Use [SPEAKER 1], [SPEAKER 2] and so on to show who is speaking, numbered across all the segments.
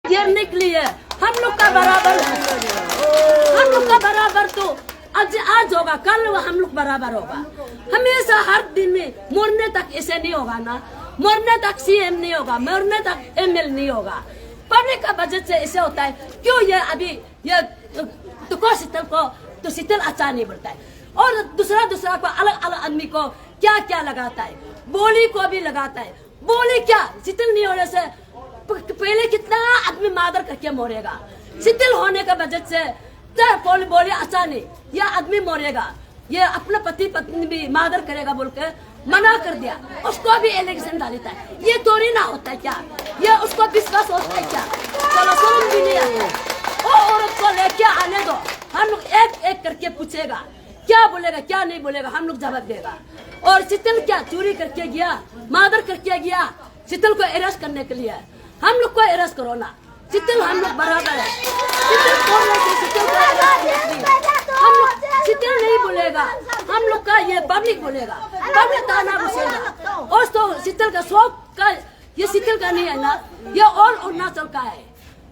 [SPEAKER 1] घेरने के लिए हम लोग का बराबर, हम लोग का बराबर तो आज होगा, कल हम लोग बराबर होगा। हमेशा हर दिन में मरने तक ऐसे नहीं होगा ना, मरने तक सीएम नहीं होगा, मरने तक एमएल नहीं होगा। पब्लिक का बजट से ऐसे होता है। क्यों ये अभी ये तो शीतल को तो शीतल अच्छा नहीं बोलता है, और दूसरा को अलग अलग आदमी को क्या क्या लगाता है, बोली को भी लगाता है। बोली क्या शीतल नहीं होने से पहले कितना आदमी मादर करके मरेगा। शीतल होने का बजट से बोले अच्छा नहीं, यह आदमी मरेगा, ये अपना पति पत्नी भी मादर करेगा बोल के मना कर दिया, उसको भी इलेक्शन डालता है। ये थोड़ी ना होता है क्या, ये उसको विश्वास होता है क्या? चलो समझ भी नहीं आता। वो औरत को लेके आने दो, हम लोग एक एक करके पूछेगा क्या बोलेगा क्या नहीं बोलेगा, हम लोग जवाब देगा। और शीतल क्या चोरी करके गया, मादर करके गया, शीतल को अरेस्ट करने के लिए हम लोग को अरेस्ट करो ना। शीतल हम लोग बराबर है, शीतल शीतल नहीं बोलेगा, हम लोग का ये पब्लिक बोलेगा, पब्लिक ताना घुसेगा। और तो शीतल का शौक का ये शीतल का नहीं है ना, ये और अरुणाचल का है।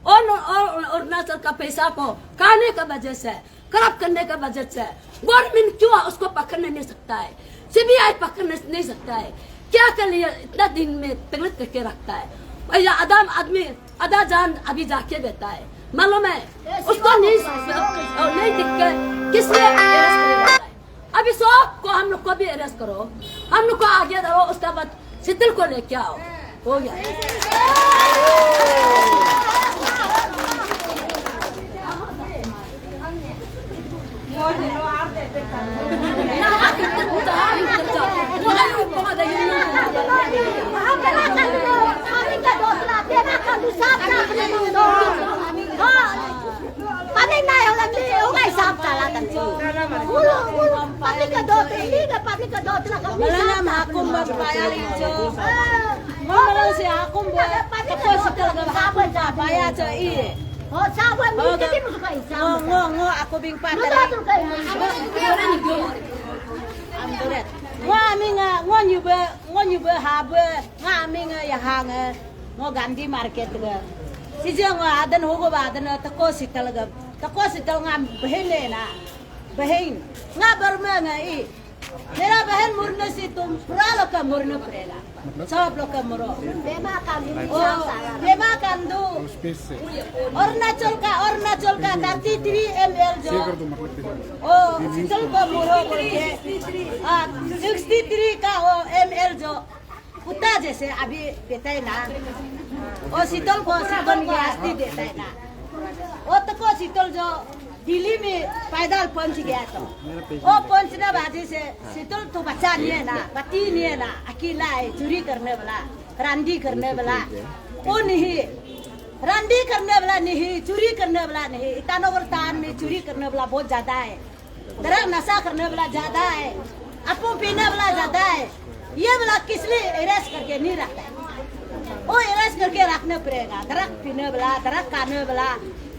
[SPEAKER 1] और अरुणाचल का पैसा को खाने का वजह से, करप्ट करने का वजह से गवर्नमेंट क्यों उसको पकड़ने नहीं सकता है, सीबीआई पकड़ने नहीं सकता है? क्या कर लिया इतना दिन में तगलत करके रखता है। भैया आदमी आधा जान अभी जाके देता है, मालूम है उसको नहीं दिख के किसने अरेस्ट करेगा? अभी सबको हम लोग को भी अरेस्ट करो, हम लोग को आगे दो, उसके बाद शीतल को लेके आओ, हो गया।
[SPEAKER 2] aku bing patah. Ngo nyube habe ngaminga ya hanga ngo gandi market ga. Sija ngo adan hogo badan tako sital ngam behene na. Behin nga barma nga I. मेरा बहन मुरने से तुम पूरा लोग का मुरने पड़ेगा, सब लोग का मुरो। बेमा कांदू अरुणाचल का 33 ml जो ओ शीतल को मुरो बोलते 63 का वो ml जो कुत्ता जैसे अभी देता है ना, वो शीतल को आस्ती देता है ना। वो तो को शीतल जो दिल्ली में पैदल पहुंच गया तो वो पहुंचने बाजी से शीतल तो बच्चा नहीं है ना, पति नहीं है ना, अकेला है, चोरी करने वाला, रांडी करने वाला वो नहीं, रांडी करने वाला नहीं, चोरी करने वाला नहीं। ईटानगर तान में चोरी करने वाला बहुत ज्यादा है, दरक नशा करने वाला ज्यादा है, अफू पीने वाला ज्यादा है। ये वाला किस लिए अरेस्ट करके नहीं रखता है? वो अरेस्ट करके रखना पड़ेगा। दरक पीने वाला, दरक खाने वाला,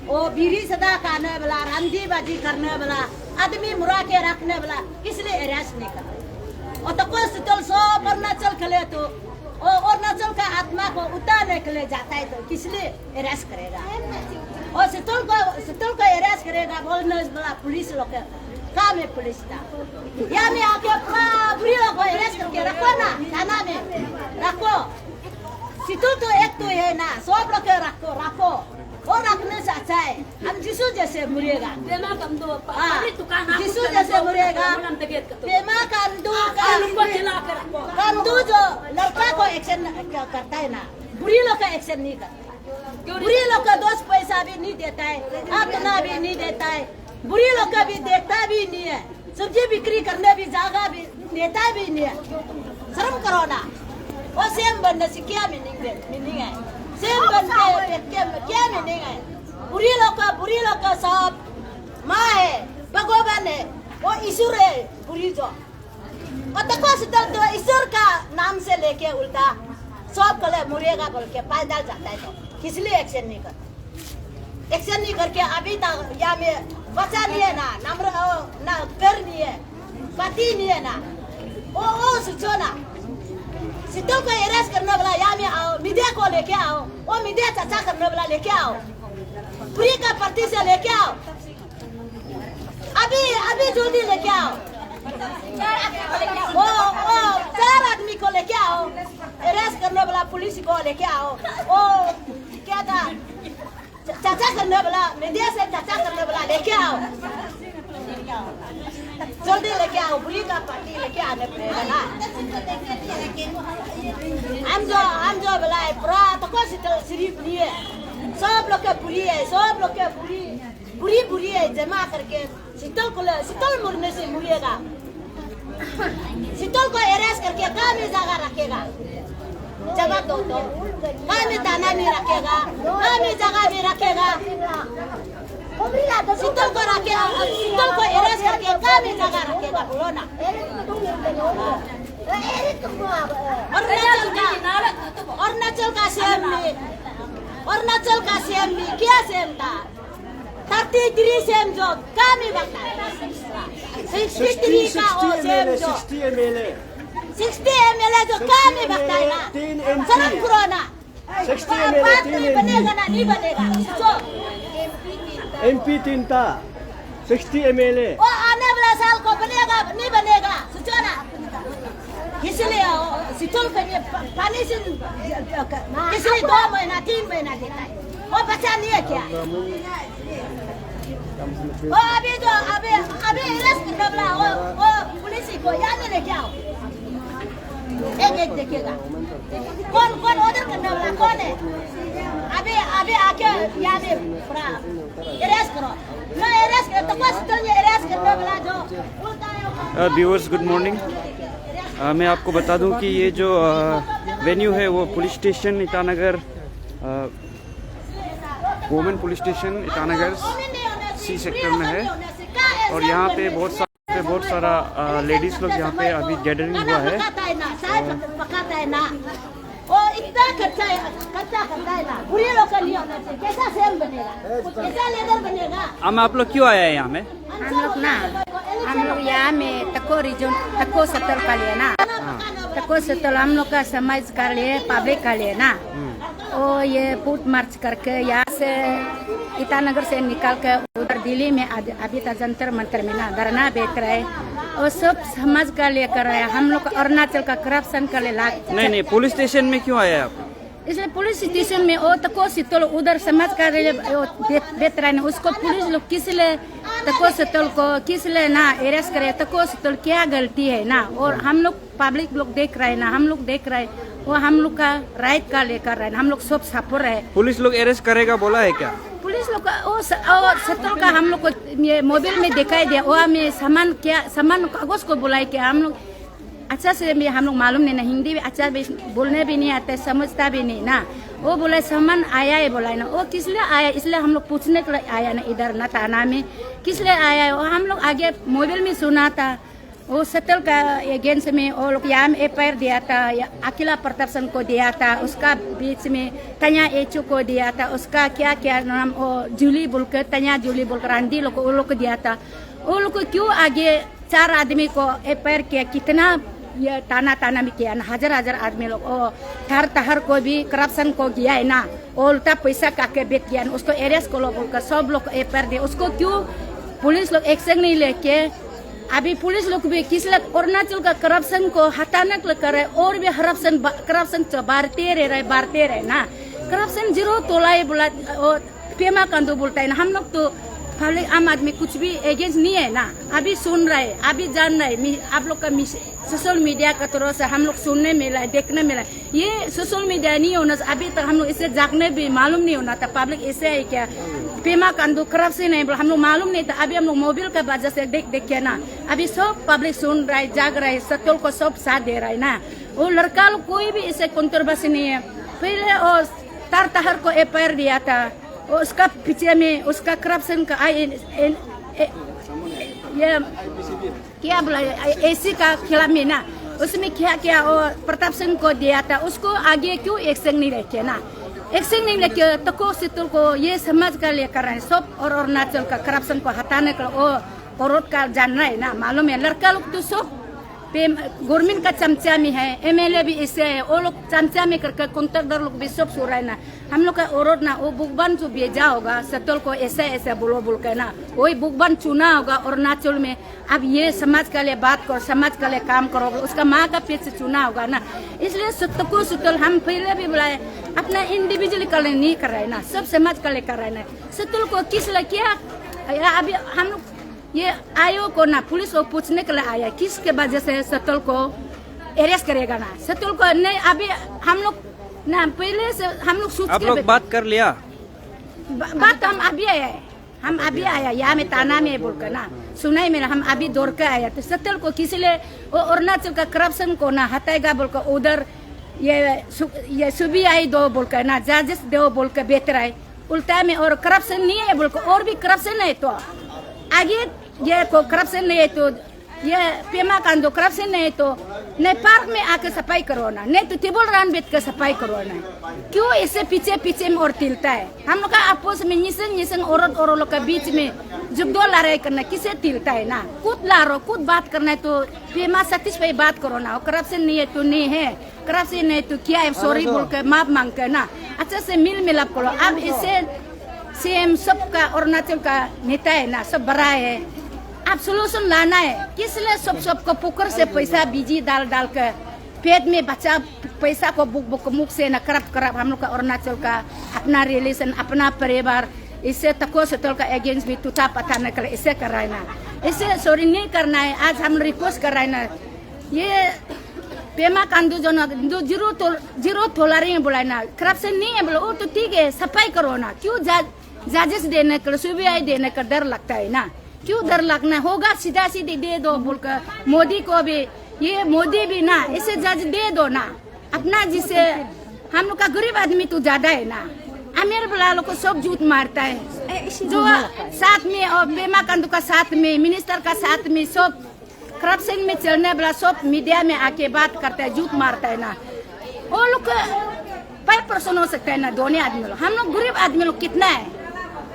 [SPEAKER 2] ओ बीड़ी सदा खाने वाला, रंजी बाजी करने वाला, आदमी मुरा के रखने वाला इसलिए अरेस्ट नहीं करते। और तो कोई शीतल सब अरुणाचल खेले तो अरुणाचल का आत्मा को उतारने के लिए जाता है तो किस लिए अरेस्ट करेगा? और शीतल को अरेस्ट करेगा बोलने वाला पुलिस लोग काम है, पुलिस का यहाँ में आके पूरा बुरी लोग को अरेस्ट करके रखो ना, थाना में रखो। शीतल तो एक तो है ना, सब लोग रखो और रखने से अच्छा है हम जिसू जैसे मुरेगा, जिसू जैसे मुरेगा। पेमा कंदू जो लड़का को एक्शन करता है ना, बुरी लोग का एक्शन नहीं करता। बुरी लोग का दोस्त पैसा भी नहीं देता है, अपना भी नहीं देता है, बुरी लोग का भी देखता भी नहीं है, सब्जी बिक्री करने भी जगह भी देता भी नहीं है। शर्म करो ना। वो सेम बनने से क्या मीनिंग है? सेम बनते क्या मीनिंग है? बुरी लोग का सब माँ है, भगवान है, वो ईश्वर है बुरी जो। और देखो शीतल तो ईश्वर का नाम से लेके उल्टा सब कले मुरेगा बोल के पैदल जाता है तो किस लिए एक्शन नहीं करता? एक्शन नहीं करके अभी तक या में बचा नहीं है ना, नम्र ना घर नहीं है, पति नहीं है ना, वो सोचो ना। शीतल को अरेस्ट करने वाला यहाँ में आओ, मीडिया को लेके आओ, वो मीडिया चर्चा करने वाला लेके आओ, पूरी का पार्टी से लेके आओ, अभी जल्दी लेके आओ, वो 4 आदमी को लेके आओ, अरेस्ट करने वाला पुलिस को लेके आओ, वो क्या था चर्चा करने वाला, मीडिया से चर्चा करने वाला लेके आओ, जल्दी लेके आओ, पूरी का पार्टी लेके आने पड़ेगा ना। हम जो बोला है पूरा तो कौन सिर्फ बुरी है, सब लोग के बुरी है, सब लोग के बुरी है, जमा करके शीतल मरने से मुड़ेगा, शीतल को अरेस्ट करके कहाँ में जगह रखेगा, जगह दो कहाँ में थाना में रखेगा, कहाँ में जगह में रखेगा, शीतल को रखेगा, शीतल को अरेस्ट करके कहाँ में जगह रखेगा, बोलो ना। अरुणाचल का सीएम में क्या सीएम था, 33 सीएम जो कहाँ में बता, 63 का वो सीएम जो 60 MLA जो कहाँ में बता है ना, शर्म करो ना, बात नहीं बनेगा ना, नहीं बनेगा,
[SPEAKER 3] MP 3 था, 60 MLA
[SPEAKER 2] वो आने वाला साल को बनेगा नहीं बनेगा, सोचो ना। इसलिए शीतल के लिए पानी से इसलिए 2 महीना 3 महीना देता है, वो बचा नहीं है क्या, वो अभी अरेस्ट करने वाला वो पुलिस को यहाँ में लेके आओ, एक देखिएगा कौन ऑर्डर करने वाला कौन है, अभी आके यहाँ में पूरा अरेस्ट करो, ना अरेस्ट करो तो बस अरेस्ट करने वाला जो
[SPEAKER 4] व्यूअर्स गुड मॉर्निंग। मैं आपको बता दूं कि ये जो वेन्यू है वो police station Itanagar, women police station Itanagar C sector में है, और यहाँ पे बहुत सारा लेडीज लोग यहाँ पे अभी गैदरिंग हुआ है।
[SPEAKER 2] पकाता है ना, वो इतना खर्चा करता है ना, बुरे लोग का लिए होना चाहिए, कैसा सेल बनेगा, कैसा लेदर बनेगा।
[SPEAKER 4] आप लोग क्यों आए हैं यहाँ में?
[SPEAKER 5] हम लोग यहाँ में तको रीजन तको सत्तर का लिए ना, तको सत्तर हम लोग का समाज का लिए, पब्लिक का लिए ना, और ये फुट मार्च करके यहाँ से ईटानगर से निकाल कर उधर दिल्ली में अभी तक जंतर मंतर में ना धरना बेच रहे, और सब समाज का लिए कर रहे हैं। हम लोग अरुणाचल का करप्शन का लिए
[SPEAKER 4] नहीं पुलिस स्टेशन में क्यों आए आप?
[SPEAKER 5] इसलिए पुलिस स्टेशन में वो तको शीतल उधर समाज का बेच रहे हैं, उसको पुलिस लोग किस लिए तको शीतल को किस लिए ना अरेस्ट करे, तको शीतल क्या गलती है ना, और हम लोग पब्लिक लोग देख रहे हैं ना, हम लोग देख रहे हैं, वो हम लोग का राइट का लेकर रहे हैं, हम लोग सब सपोर्ट है।
[SPEAKER 4] पुलिस लोग अरेस्ट करेगा बोला है क्या?
[SPEAKER 5] पुलिस लोग वो शीतल का हम लोग को ये मोबाइल में दिखाई दिया, वो हमें सामान कागज को बुलाए क्या, हम लोग अच्छा से भी हम लोग मालूम नहीं ना, हिंदी भी अच्छा भी बोलने भी नहीं आता, समझता भी नहीं ना, वो बोला सामान आया है बोला है ना, वो किस लिए आया, इसलिए हम लोग पूछने के लिए आया ना इधर ना थाना में किस लिए आया है, वो हम लोग आगे मोबाइल में सुना था, वो शीतल का अगेंस्ट में वो लोग यहाँ में FIR दिया था, अकेला प्रताप सिंह को दिया था, उसका बीच में तन्या एचू को दिया था, उसका क्या क्या नाम वो जूली बोलकर तन्या जूली बोलकर आंटी लोग वो लोग को दिया था, वो लोग को क्यों आगे 4 आदमी को FIR किया, कितना ये ताना भी किया ना, हजार आदमी लोग, और हर को भी करप्शन को किया है ना, वो उल्टा पैसा काके बेच किया ना, उसको अरेस्ट को बोलकर सब लोग FIR दिया, उसको क्यों पुलिस लोग एक्शन नहीं लेके, अभी पुलिस लोग भी किस लिए अरुणाचल का करप्शन को हटाने के लिए कर रहे, और भी करप्शन बढ़ते रहे ना, करप्शन जीरो तोला बोला, पेमा कंदू बोलता है ना, हम लोग तो पब्लिक आम आदमी कुछ भी अगेंस्ट नहीं है ना, अभी सुन रहे, अभी जान रहे, आप लोग का सोशल मीडिया का तरफ से हम लोग सुनने मिला, देखने मिला, ये सोशल मीडिया नहीं होना, अभी तक हम लोग इससे जागने भी मालूम नहीं होना था, पब्लिक ऐसे है क्या पेमा कंदू करप्शन है हम लोग मालूम नहीं था, अभी हम लोग मोबाइल का वजह से देख के ना, अभी सब पब्लिक सुन रहा है, जाग रहा है, शीतल को सब साथ दे रहा है ना, वो लड़का लोग कोई भी इससे कंट्रोवर्सी नहीं है, पहले और तार को FIR दिया था, उसका पीछे में उसका करप्शन का ये क्या बोला AC का खिलाफ में ना, उसमें क्या और प्रताप सिंह को दिया था, उसको आगे क्यों एक्शन नहीं रखे ना, एक्शन नहीं लेके तको शीतल को ये समझ कर लेकर रहे सब, और अरुणाचल का करप्शन को हटाने का वो औरत का जान रहा है ना, मालूम है, लड़का लोग तो सब गवर्नमेंट का चमचा में है, एमएलए भी इससे है, वो लोग चमचा में करके कॉन्ट्रैक्टर लोग भी सब सो रहा है ना। हम लोग का औरत ना वो बुकबन जो भेजा होगा सतल को ऐसा ऐसा बोल के ना, वही बुकबन चुना होगा अरुणाचल में। अब ये समाज के लिए बात करो, समाज के लिए काम करोगे, उसका माँ का पेट से चुना होगा ना। इसलिए सत्य को सुतल हम पहले भी बुलाए, अपना इंडिविजुअल के लिए नहीं कर रहे ना, सब समाज के लिए कर रहे ना। सतल को किस लिए किया, अभी हम लोग ये आयोग को ना पुलिस को पूछने के लिए आया किसके वजह से सतल को अरेस्ट करेगा ना। सतल को नहीं, अभी हम लोग ना पहले से हम लोग सोच
[SPEAKER 6] आप लोग बात कर लिया?
[SPEAKER 5] बात हम अभी आया, हम अभी आया यहाँ में ताना में बोलकर ना सुनाई में हम अभी दौड़ के आया। तो सतल को किसी लिए वो अरुणाचल का करप्शन को ना हटाएगा बोलकर उधर ये सुबीआई दो बोलकर ना जजेस दो बोलकर बेहतर है उल्टा में। और करप्शन नहीं है बोलकर, और भी करप्शन है तो आगे ये को करप्शन नहीं है तो ये पेमा कांदो करप्शन नहीं है तो नहीं पार्क में आके सफाई करो ना, नहीं तो टेबल रान बैठ कर सफाई करो ना। क्यों इससे पीछे पीछे में और तिलता है? हम लोग का आपस में निसंग औरत और लोग के बीच में जुगदो लड़ाई करना किसे तिलता है ना। खुद लारो खुद बात करना है तो पेमा सतीश पे बात करो ना। करप्शन नहीं है तो नहीं है, करप्शन नहीं तो क्या है, सॉरी बोल कर माफ मांग कर ना अच्छा से मिल मिलाप करो। अब इससे सीएम सबका अरुणाचल का नेता है ना, सब बड़ा है, अब सोल्यूशन लाना है। किस लिए सबको पुकर से पैसा बीजी डाल कर पेट में बचा पैसा को बुक मुख से न करप हम लोग का अरुणाचल का अपना रिलेशन अपना परिवार इससे तको सतल का अगेंस्ट भी टूटा पता न करे, इसे कर रहा है ना, इसे सॉरी नहीं करना है। आज हम रिक्वेस्ट कर रहे हैं ना, ये पेमा कांदू जो जीरो टॉलरेंस बोला ना, करप्शन नहीं है बोलो, वो तो ठीक है सफाई करो ना। क्यों जजेस देने का सुबीआई देने का डर लगता है ना, क्यों डर लगना होगा, सीधा सीधी दे दो बोलकर मोदी को भी, ये मोदी भी ना इसे जज दे दो ना अपना, जिससे हम लोग का गरीब आदमी तो ज्यादा है ना, अमीर बलालों को सब झूठ मारता है जो साथ में, और पेमा कांदू का साथ में, मिनिस्टर का साथ में, सब करप्शन में चलने वाला सब मीडिया में आके बात करता है, झूठ मारता है ना। वो लोग 5% हो सकता है ना दोनों आदमी लोग, हम लोग गरीब आदमी लोग कितना है,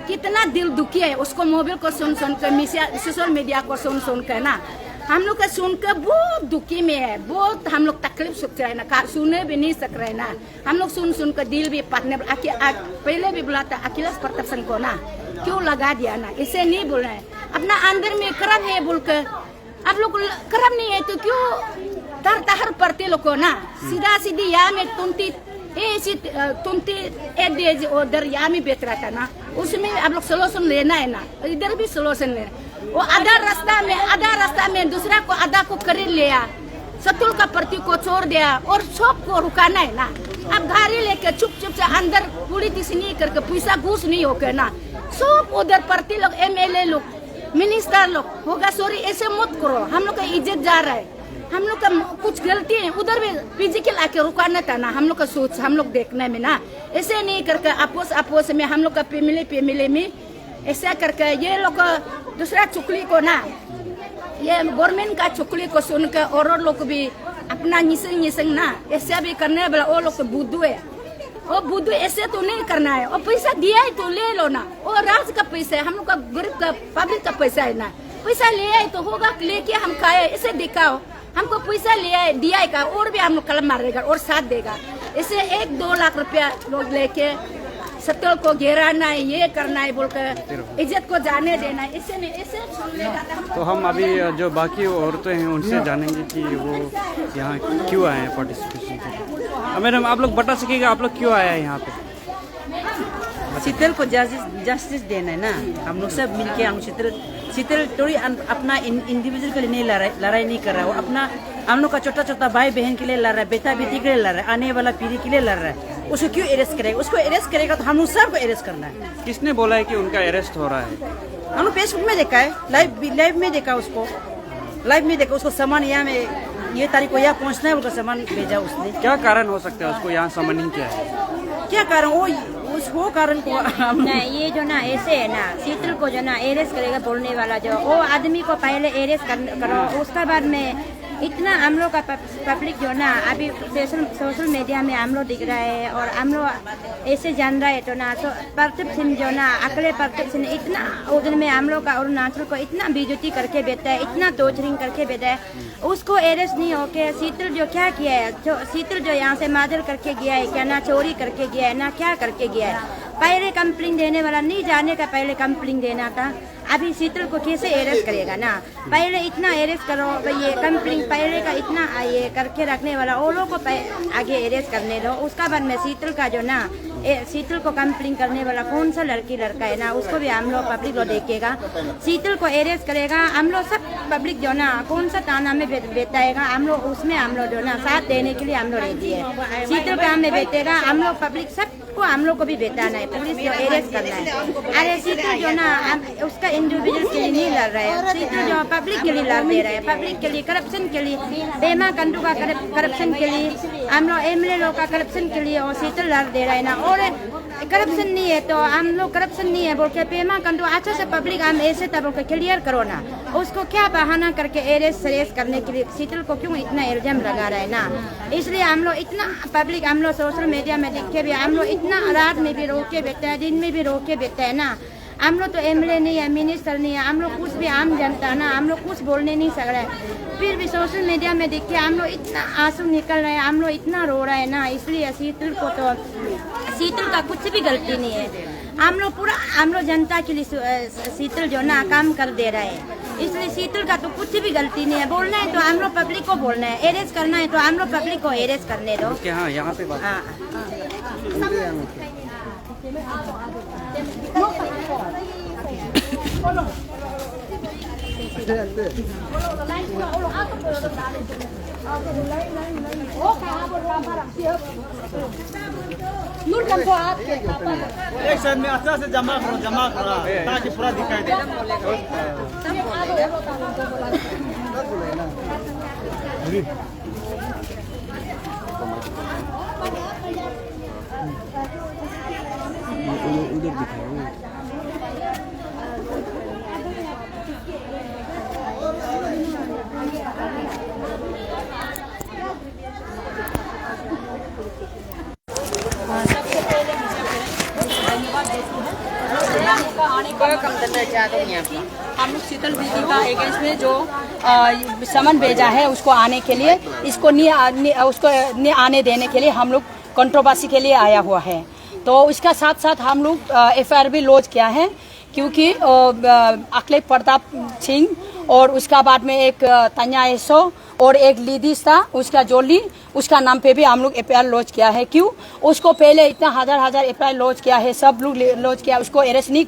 [SPEAKER 5] कितना दिल दुखी है उसको मोबाइल को सुन कर सोशल मीडिया को सुन कर ना, हम लोग का सुनकर बहुत दुखी में है, बहुत हम लोग तकलीफ सुख रहे ना, सुने भी नहीं सक रहे ना। हम लोग सुन कर दिल भी पटने पहले भी बुला था अखिलेश प्रताप को ना, क्यों लगा दिया ना, इसे नहीं बोल रहे अपना अंदर में करम है बोलकर। आप लोग करम नहीं है तो क्यों तर पड़ते लोग को ना, सीधा सीधी यहाँ में तुमती एक उधर यहाँ में बेच रहा था ना, उसमें आप लोग सोल्यूशन लेना है ना, इधर भी सोल्यूशन लेना। वो आधा रास्ता में दूसरा को आधा को खरीद लिया, सतुल का प्रति को छोड़ दिया और सब को रुकाना है ना। अब गाड़ी लेके चुप से अंदर पूरी तीसी नहीं करके पैसा घूस नहीं होकर ना, सब उधर प्रति लोग एमएलए लोग मिनिस्टर लोग होगा, सॉरी ऐसे मत करो, हम लोग का इज्जत जा रहा है, हम लोग का कुछ गलती है, उधर भी फिजिकल आके रुकाना था ना, हम लोग का सोच हम लोग देखने में ना, ऐसे नहीं करके आपस में हम लोग का फैमिली में ऐसा करके ये लोग दूसरा चुकली को ना, ये गवर्नमेंट का चुकली को सुनकर और लोग भी अपना निसंग ना ऐसा भी करने वाला, वो लोग बुद्धू है, वो बुद्धू ऐसे तो नहीं करना है, और पैसा दिया है तो ले लो ना, वो राज का पैसा है, हम लोग का गरीब का पब्लिक का पैसा है ना, पैसा ले आए तो होगा, लेके हम खाए, इसे दिखाओ हमको पैसा ले दिया है का, और भी हम लोग कलम मारेगा और साथ देगा। इसे 1-2 लाख रुपया लोग लेके सतल को घेराना है, ये करना है बोलकर इज्जत को जाने देना है, इसे नहीं इसे सुन लेगा।
[SPEAKER 4] तो हम अभी जो बाकी औरतें हैं उनसे जानेंगे कि वो यहाँ क्यों आए हैं पार्टिसिपेशन के। मैडम आप लोग बता सकेगा आप लोग क्यों आए हैं यहाँ पे?
[SPEAKER 7] शीतल को जस्टिस देना है ना, हम लोग सब मिलके हम शीतल थोड़ी अपना इंडिविजुअल के लिए नहीं लड़ाई नहीं कर रहा है, वो अपना हम लोग का छोटा भाई बहन के लिए लड़ रहा है, बेटा बेटी के लिए लड़ रहा है, आने वाला पीढ़ी के लिए लड़ रहा है। उसको क्यों अरेस्ट करेगा? उसको अरेस्ट करेगा तो हम लोग सबको अरेस्ट करना है।
[SPEAKER 4] किसने बोला है कि उनका अरेस्ट हो रहा है?
[SPEAKER 7] हम लोग फेसबुक में देखा है, लाइव में देखा उसको सामान यहाँ में ये तारीख को यहाँ पहुँचना है, उनका सामान भेजा उसने।
[SPEAKER 4] क्या कारण हो सकता है उसको यहाँ समनिंग किया है?
[SPEAKER 7] क्या कारण वो कारण को
[SPEAKER 8] नहीं, ये जो ना ऐसे है ना, शीतल को जो ना अरेस्ट करेगा बोलने वाला जो वो आदमी को पहले अरेस्ट करो, उसके बाद में इतना हम लोग का पब्लिक जो ना अभी सोशल मीडिया में हम लोग दिख रहा है और हम लोग ऐसे जान रहा है तो ना तो प्रताप सिंह जो ना अकेले प्रताप सिंह इतना उधर में हम लोग का अरुणाचल को इतना बेइज्जती करके बैठा है, इतना टॉर्चरिंग करके बैठा है, उसको अरेस्ट नहीं होके शीतल जो क्या किया है, जो शीतल जो यहाँ से मर्डर करके गया है क्या, ना चोरी करके गया है ना क्या करके गया है। पहले कंप्लेंट देने वाला नहीं जाने का पहले कंप्लेंट देना था। अभी शीतल को कैसे अरेस्ट करेगा ना, पहले इतना अरेस्ट करो ये कंप्लेंट पहले का इतना ये करके रखने वाला वो लोग को आगे अरेस्ट करने दो। उसका बाद में शीतल का जो ना शीतल को कंप्लेंट करने वाला कौन सा लड़की लड़का है ना उसको भी हम लोग पब्लिक लोग देखेगा। शीतल को अरेस्ट करेगा हम लोग सब पब्लिक जो ना कौन सा थाना में बैठाएगा हम लोग उसमें हम लोग जो ना साथ देने के लिए हम लोग रेडी है। शीतल काम में बैठेगा हम लोग पब्लिक सबको हम लोग को भी बैठाना है, पुलिस जो अरेस्ट करना है। अरे शीतल जो ना उसका इंडिविजुअल के लिए नहीं लड़ रहा है, शीतल जो पब्लिक के लिए लड़ दे रहा है, पब्लिक के लिए करप्शन के लिए, पेमा कंडू का करप्शन के लिए, हम लोग एमएलए लोग का करप्शन के लिए और शीतल लड़ दे रहा है ना। और करप्शन नहीं है तो हम लोग करप्शन नहीं है बोल के पेमा कंडू अच्छा से पब्लिक हम ऐसे तब बोल के क्लियर करो ना, उसको क्या बहाना करके अरेस्ट करने के लिए शीतल को क्यों इतना इल्जाम लगा रहा है ना। इसलिए हम लोग इतना पब्लिक हम लोग सोशल मीडिया में देख के भी हम लोग इतना रात में भी रोक के बैठते हैं, दिन में भी रोक के बैठते हैं ना। हम लोग तो एमएलए नहीं है, मिनिस्टर नहीं है, हम लोग कुछ भी आम जनता है ना, हम लोग कुछ बोलने नहीं सक रहे हैं, फिर भी सोशल मीडिया में देख के हम लोग इतना आंसू निकल रहे हैं, हम लोग इतना रो रहे हैं ना। इसलिए शीतल को तो शीतल का कुछ भी गलती नहीं है, हम लोग पूरा हम लोग जनता के लिए शीतल जो ना काम कर दे रहा है। इसलिए शीतल का तो कुछ भी गलती नहीं है, बोलना है तो हम लोग पब्लिक को बोलना है, अरेस्ट करना है तो हम लोग पब्लिक को अरेस्ट करने दो।
[SPEAKER 4] हाँ यहाँ पे बात
[SPEAKER 3] एक साइड में अच्छा से जमा करो ताकि पूरा दिखाई दे। उधर दिखाओ।
[SPEAKER 1] हम लोग शीतल दीदी का अगेंस्ट में जो समन भेजा है उसको आने के लिए, इसको नहीं आने देने के लिए हम लोग कंट्रोवर्सी के लिए आया हुआ है। तो उसका साथ साथ हम लोग एफआईआर भी लॉन्च किया है, क्योंकि अकेले प्रताप सिंह और उसका बाद में एक तन्या एसो और एक लीडीज था उसका जोली, उसका नाम पे भी हम लोग एफआईआर लॉन्च किया है। क्यों उसको पहले इतना हजार एफआईआर लॉन्च किया है, सब लोग लॉन्च किया, उसको अरेस्ट नहीं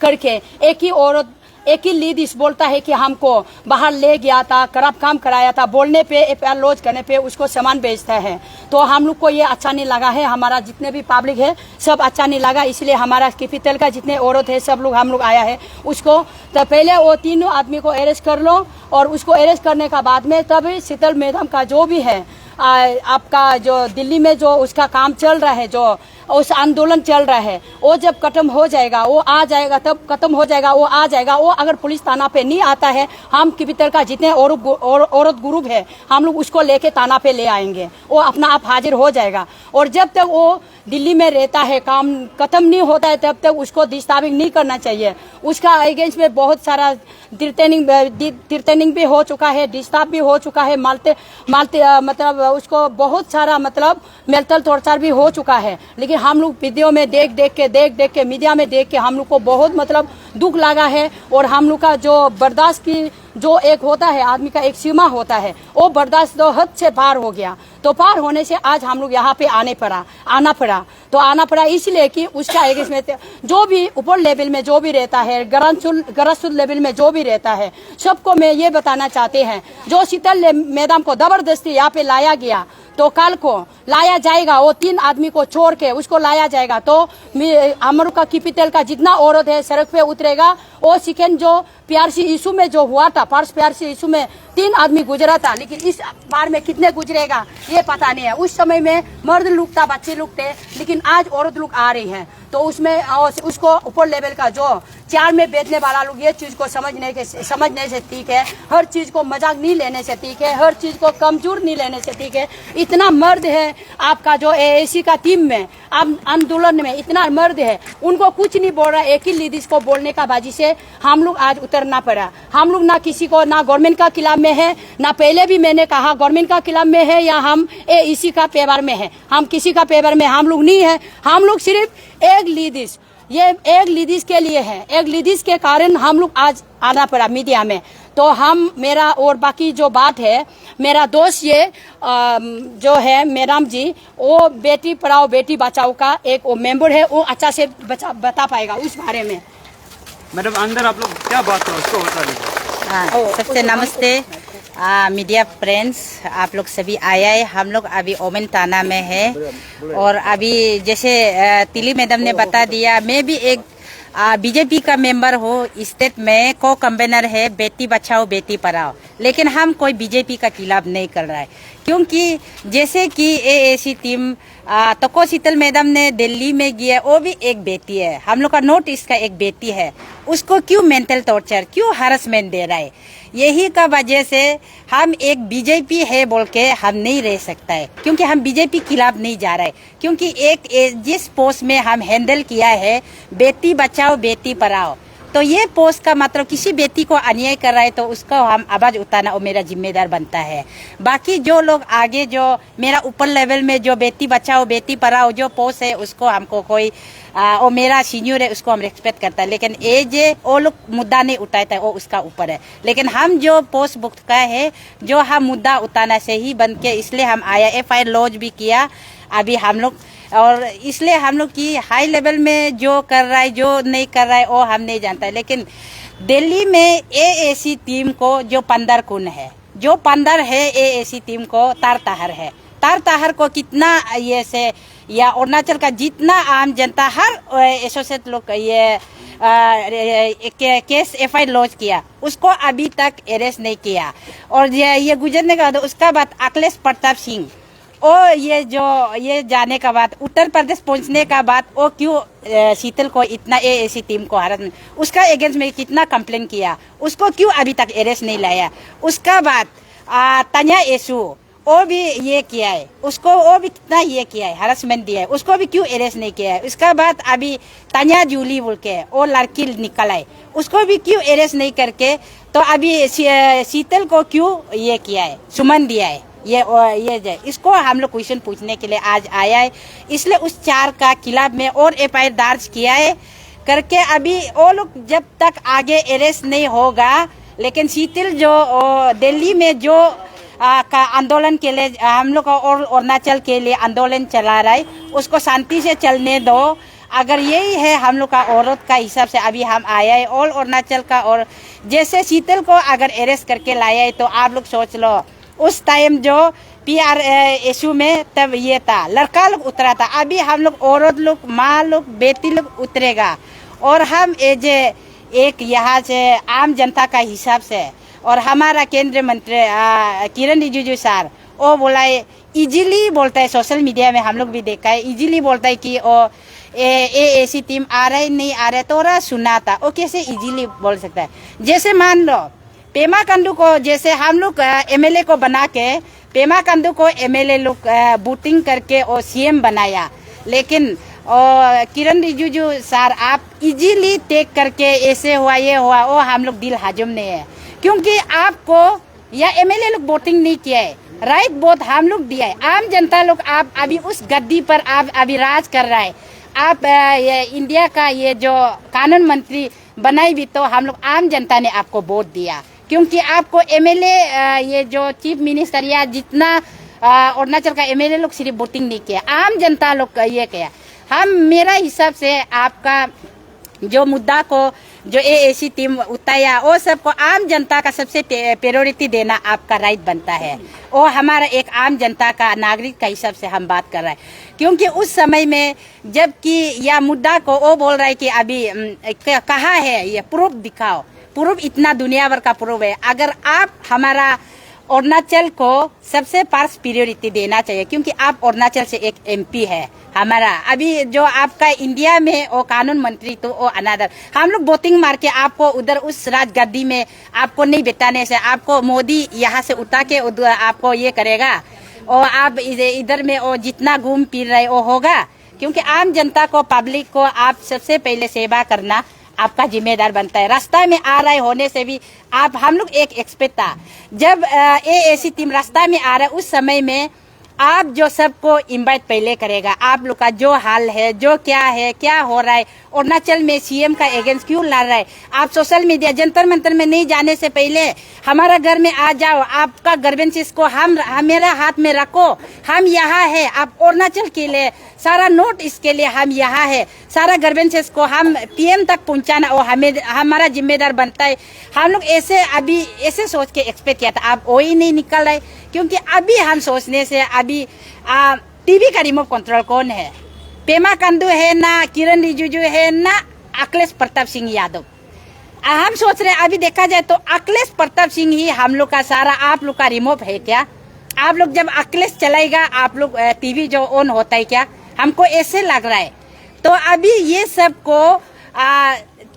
[SPEAKER 1] करके एक ही औरत एक ही लीडीज बोलता है कि हमको बाहर ले गया था, खराब काम कराया था, बोलने पे एफआईआर लॉन्च करने पे उसको सामान बेचता है। तो हम लोग को ये अच्छा नहीं लगा है, हमारा जितने भी पब्लिक है सब अच्छा नहीं लगा, इसलिए हमारा कैपिटल का जितने औरत है सब लोग हम लोग आया है उसको। तो पहले वो तीनों आदमी को अरेस्ट कर लो और उसको अरेस्ट करने का बाद में तब शीतल मैडम का जो भी है आपका जो दिल्ली में जो उसका काम चल रहा है, जो उस आंदोलन चल रहा है, वो जब खत्म हो जाएगा वो आ जाएगा, तब खत्म हो जाएगा वो आ जाएगा। वो अगर पुलिस थाना पे नहीं आता है, हम कैपिटल का जितने औरत ग्रुप है हम लोग उसको लेके थाना पे ले आएंगे, वो अपना आप हाजिर हो जाएगा। और जब तक वो दिल्ली में रहता है, काम खत्म नहीं होता है, तब तक उसको डिस्टर्बिंग नहीं करना चाहिए। उसका अगेंस्ट में बहुत सारा ट्रेनिंग भी हो चुका है, डिस्टर्ब भी हो चुका है, मालते मतलब उसको बहुत सारा मतलब मेंटल टॉर्चर भी हो चुका है। लेकिन हम लोग वीडियो में देख के मीडिया में देख के हम लोग को बहुत मतलब दुख लगा है। और हम लोग का जो बर्दाश्त की जो एक होता है आदमी का एक सीमा होता है, वो बर्दाश्त तो हद से पार हो गया। तो पार होने से आज हम लोग यहाँ पे आना पड़ा इसलिए कि उसका अगेंस्ट में जो भी ऊपर लेवल में जो भी रहता है, ग्रासरूट लेवल में जो भी रहता है, सबको मैं ये बताना चाहते हैं, जो शीतल मैडम को जबरदस्ती यहाँ पे लाया गया तो कल को लाया जाएगा, वो 3 आदमी को छोड़ के उसको लाया जाएगा। तो हम लोग का कैपिटल का जितना औरत है सड़क पे उतरेगा। वो सेकेंड जो पीआरसी इशू में जो हुआ था, फर्स्ट पीआरसी इशू में 3 आदमी गुजरा था, लेकिन इस बार में कितने गुजरेगा ये पता नहीं है। उस समय में मर्द लोग था, बच्चे लोग थे, लेकिन
[SPEAKER 7] आज औरत लोग आ रही हैं तो उसमें उसको ऊपर लेवल का जो चार में बेचने वाला लोग ये चीज को समझने से ठीक है, हर चीज को मजाक नहीं लेने से ठीक है, हर चीज को कमजोर नहीं लेने से ठीक है। इतना मर्द है आपका जो एएसी का टीम में आंदोलन में इतना मर्द है, उनको कुछ नहीं बोल रहा। एक ही लेडीज को बोलने का बाजी से हम लोग आज उतरना पड़ा। हम लोग ना किसी को ना गवर्नमेंट का खिलाफ में है, ना पहले भी मैंने कहा गवर्नमेंट का खिलाफ में है या हम एएसी का पेवर में है। हम किसी का पेवर में हम लोग नहीं है। हम लोग सिर्फ एक लेडीज, ये एक लेडीज के लिए है। एक लेडीज के कारण हम लोग आज आना पड़ा मीडिया में। तो हम मेरा और बाकी जो बात है, मेरा दोस्त ये जो है मैडम जी, वो बेटी पढ़ाओ बेटी बचाओ का एक वो मेंबर है, वो अच्छा से बता पाएगा उस बारे में।
[SPEAKER 4] मैडम अंदर आप लोग क्या बात करो उसको बता दीजिए।
[SPEAKER 7] सबसे नमस्ते मीडिया फ्रेंड्स, आप लोग सभी आए हैं। हम लोग अभी ओमेन थाना में है और अभी जैसे तिली मैडम ने बता दिया, मैं भी एक बीजेपी का मेंबर हूँ, स्टेट में को कन्वेनर है बेटी बचाओ बेटी पढ़ाओ। लेकिन हम कोई बीजेपी का खिलाफ नहीं कर रहा है, क्योंकि जैसे कि एएसी टीम तको शीतल मैडम ने दिल्ली में गया, वो भी एक बेटी है, हम लोग का नॉर्थ ईस्ट का एक बेटी है, उसको क्यों मेंटल टॉर्चर, क्यों हरासमेंट दे रहा है? यही का वजह से हम एक बीजेपी है बोल के हम नहीं रह सकता है, क्योंकि हम बीजेपी खिलाफ नहीं जा रहे। क्योंकि एक जिस पोस्ट में हम हैंडल किया है बेटी बचाओ बेटी पढ़ाओ, तो ये पोस्ट का मतलब किसी बेटी को अन्याय कर रहा है तो उसको हम आवाज उठाना वो मेरा जिम्मेदार बनता है। बाकी जो लोग आगे जो मेरा ऊपर लेवल में जो बेटी बचाओ बेटी पढ़ाओ जो पोस्ट है उसको हमको कोई वो मेरा सीनियर है उसको हम रिस्पेक्ट करता है, लेकिन ये जे वो लोग मुद्दा नहीं उठाता है वो उसका ऊपर है। लेकिन हम जो पोस्ट बुक का है जो हम मुद्दा उठाना से ही बन के, इसलिए हम आया FIR लॉन्च भी किया अभी हम लोग। और इसलिए हम लोग की हाई लेवल में जो कर रहा है जो नहीं कर रहा है वो हम नहीं जानता है। लेकिन दिल्ली में एएसी टीम को जो 15 खून है, जो 15 है एएसी टीम को तार ताहर है। तार ताहर को कितना ये से या अरुणाचल का जितना आम जनता हर एसोसिएट लोग ये केस FIR लॉन्च किया, उसको अभी तक अरेस्ट नहीं किया। और ये गुजरने के बाद उसका बाद अखिलेश प्रताप सिंह और ये जाने का बाद उत्तर प्रदेश पहुंचने का बाद वो क्यों शीतल को इतना एएसी टीम को हरासमेंट, उसका अगेंस्ट में कितना कंप्लेन किया, उसको क्यों अभी तक अरेस्ट नहीं लाया। उसका बाद तन्या येसु वो भी ये किया है, उसको वो भी कितना ये किया है हरासमेंट दिया है, उसको भी क्यों अरेस्ट नहीं किया है। उसका बाद अभी तन्या जूली बोल के वो लड़की निकल आए, उसको भी क्यों अरेस्ट नहीं करके तो अभी शीतल को क्यों ये किया है, सुमन दिया है। ये इसको हम लोग क्वेश्चन पूछने के लिए आज आया है। इसलिए उस 4 का खिलाफ में और FIR दर्ज किया है करके अभी वो लोग जब तक आगे अरेस्ट नहीं होगा। लेकिन शीतल जो दिल्ली में जो का आंदोलन के लिए हम लोग और अरुणाचल के लिए आंदोलन चला रहा है उसको शांति से चलने दो। अगर यही है हम लोग का औरत का हिसाब से अभी हम आया है और अरुणाचल का, और जैसे शीतल को अगर अरेस्ट करके लाया है तो आप लोग सोच लो उस टाइम जो PR इशू में तब ये था लड़का लोग उतरा था, अभी हम लोग औरत लोग माँ लोग बेटी लोग उतरेगा। और हम एक यहाँ से आम जनता का हिसाब से, और हमारा केंद्रीय मंत्री किरण रिजिजू सर वो बोला है इजीली बोलता है, सोशल मीडिया में हम लोग भी देखा है, इजीली बोलता है कि वो एएसी टीम आ रहा है नहीं आ रहा है, थोड़ा सुना था। वो कैसे इजीली बोल सकता है? जैसे मान लो पेमा खांडू को जैसे हम लोग MLA को बना के पेमा खांडू को MLA लोग वोटिंग करके और CM बनाया, लेकिन किरण रिजिजू सर आप इजीली टेक करके ऐसे हुआ ये हुआ, वो हम लोग दिल हाजम नहीं है, क्योंकि आपको या MLA लोग वोटिंग नहीं किया है, राइट वोट हम लोग दिया है। आम जनता लोग आप अभी उस गद्दी पर आप अभी राज कर रहा है। आप ये इंडिया का ये जो कानून मंत्री बनाई भी तो हम लोग आम जनता ने आपको वोट दिया, क्योंकि आपको MLA ये जो चीफ मिनिस्टर या जितना अरुणाचल का MLA लोग सिर्फ वोटिंग नहीं किया, आम जनता लोग ये किया। हम मेरा हिसाब से आपका जो मुद्दा को जो एएसी टीम उठाया वो सबको आम जनता का सबसे प्रायोरिटी देना आपका राइट बनता है। वो हमारा एक आम जनता का नागरिक का हिसाब से हम बात कर रहे हैं, क्योंकि उस समय में जबकि यह मुद्दा को वो बोल रहा है कि अभी कहाँ है ये प्रूफ दिखाओ, प्रूफ इतना दुनिया भर का प्रूफ है। अगर आप हमारा अरुणाचल को सबसे फर्स्ट प्रायोरिटी देना चाहिए, क्योंकि आप अरुणाचल से एक MP है हमारा। अभी जो आपका इंडिया में वो कानून मंत्री तो वो अनादर, हम लोग वोटिंग मार के आपको उधर उस राजगद्दी में आपको नहीं बिठाने से, आपको मोदी यहाँ से उठा के उधर आपको ये करेगा और आप इधर में वो जितना घूम फिर रहे वो होगा। क्योंकि आम जनता को, पब्लिक को आप सबसे पहले सेवा करना आपका जिम्मेदार बनता है। रास्ता में आ रहे होने से भी आप, हम लोग एक एक्सपेक्ट था जब AAC टीम रास्ता में आ रहा है उस समय में आप जो सबको इनवाइट पहले करेगा, आप लोग का जो हाल है, जो क्या है, क्या हो रहा है, अरुणाचल में CM का अगेंस्ट क्यों लड़ रहा है, आप सोशल मीडिया जंतर मंतर में नहीं जाने से पहले हमारा घर में आ जाओ, आपका ग्रीवेंसेस को हम मेरा हाथ में रखो, हम यहाँ है, आप अरुणाचल के लिए सारा नोट इसके लिए हम यहाँ है, सारा ग्रीवेंसेस को हम PM तक पहुँचाना और हमें हमारा जिम्मेदार बनता है। हम लोग ऐसे सोच के एक्सपेक्ट किया था, आप वही नहीं निकल रहे। क्योंकि अभी हम सोचने से अभी TV का रिमोट कंट्रोल कौन है, पेमा खांडू है ना, किरण रिजिजू है ना, अखिलेश प्रताप सिंह यादव। हम सोच रहे अभी देखा जाए तो अखिलेश प्रताप सिंह ही हम लोग का सारा, आप लोग का रिमोट है क्या? आप लोग जब अखिलेश चलाएगा आप लोग TV जो ऑन होता है क्या? हमको ऐसे लग रहा है। तो अभी ये सब को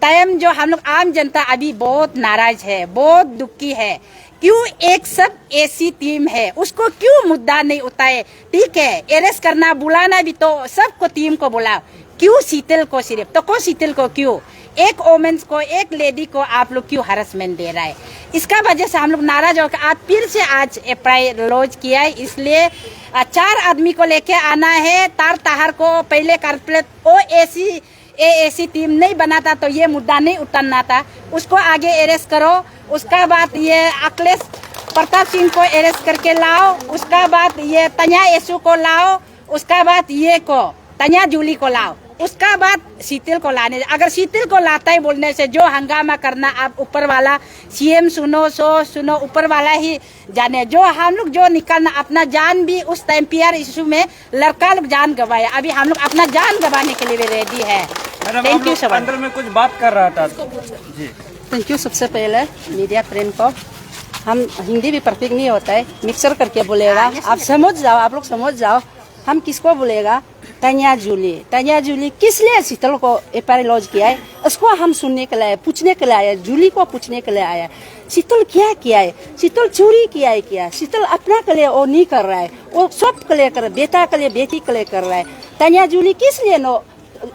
[SPEAKER 7] टाइम जो हम लोग आम जनता अभी बहुत नाराज है, बहुत दुखी है। क्यों एक सब ऐसी टीम है उसको क्यों मुद्दा नहीं उठाए? ठीक है, अरेस्ट करना, बुलाना भी तो सबको टीम को बुलाओ, क्यों शीतल को सिर्फ? तो को शीतल को क्यों? एक वोमेन्स को, एक लेडी को आप लोग क्यों हरासमेंट दे रहा है? इसका वजह से हम लोग नाराज होकर आज फिर से आज FIR लॉन्च किया है। इसलिए 4 आदमी को लेके आना है। तार ताहर को पहले कारपोरेट AAC टीम नहीं बनाता तो ये मुद्दा नहीं उठाना था, उसको आगे अरेस्ट करो। उसका बाद ये अखिलेश प्रताप सिंह को अरेस्ट करके लाओ, उसका बाद ये तन्या येसु को लाओ, उसका बाद ये को तन्या जूली को लाओ, उसका बाद शीतल को लाने। अगर शीतल को लाता है बोलने से जो हंगामा करना, आप ऊपर वाला CM सुनो, सुनो, ऊपर वाला ही जाने। जो हम लोग जो निकलना, अपना जान भी उस टाइम PR इशू में लड़का लोग जान गवाया, अभी हम लोग अपना जान गवाने के लिए भी रेडी है। थैंक यू सब।
[SPEAKER 3] अंदर में कुछ बात कर रहा था जी।
[SPEAKER 7] Thank you. सबसे पहले मीडिया फ्रेंड को, हम हिंदी भी परफेक्ट नहीं होता है, मिक्सर करके बोलेगा, आप समझ जाओ, आप लोग समझ जाओ हम किसको बोलेगा। तन्या जूली किस लिए शीतल को FIR लॉन्च किया है, उसको हम सुनने के लिए, पूछने के लिए आया, जूली को पूछने के लिए आया। शीतल क्या किया है? शीतल चोरी किया है क्या? शीतल अपना के लिए वो नहीं कर रहा है, वो सब के लिए कर रहा है, बेटा के लिए, बेटी के लिए कर रहा है। तन्या जूली किस लिए नो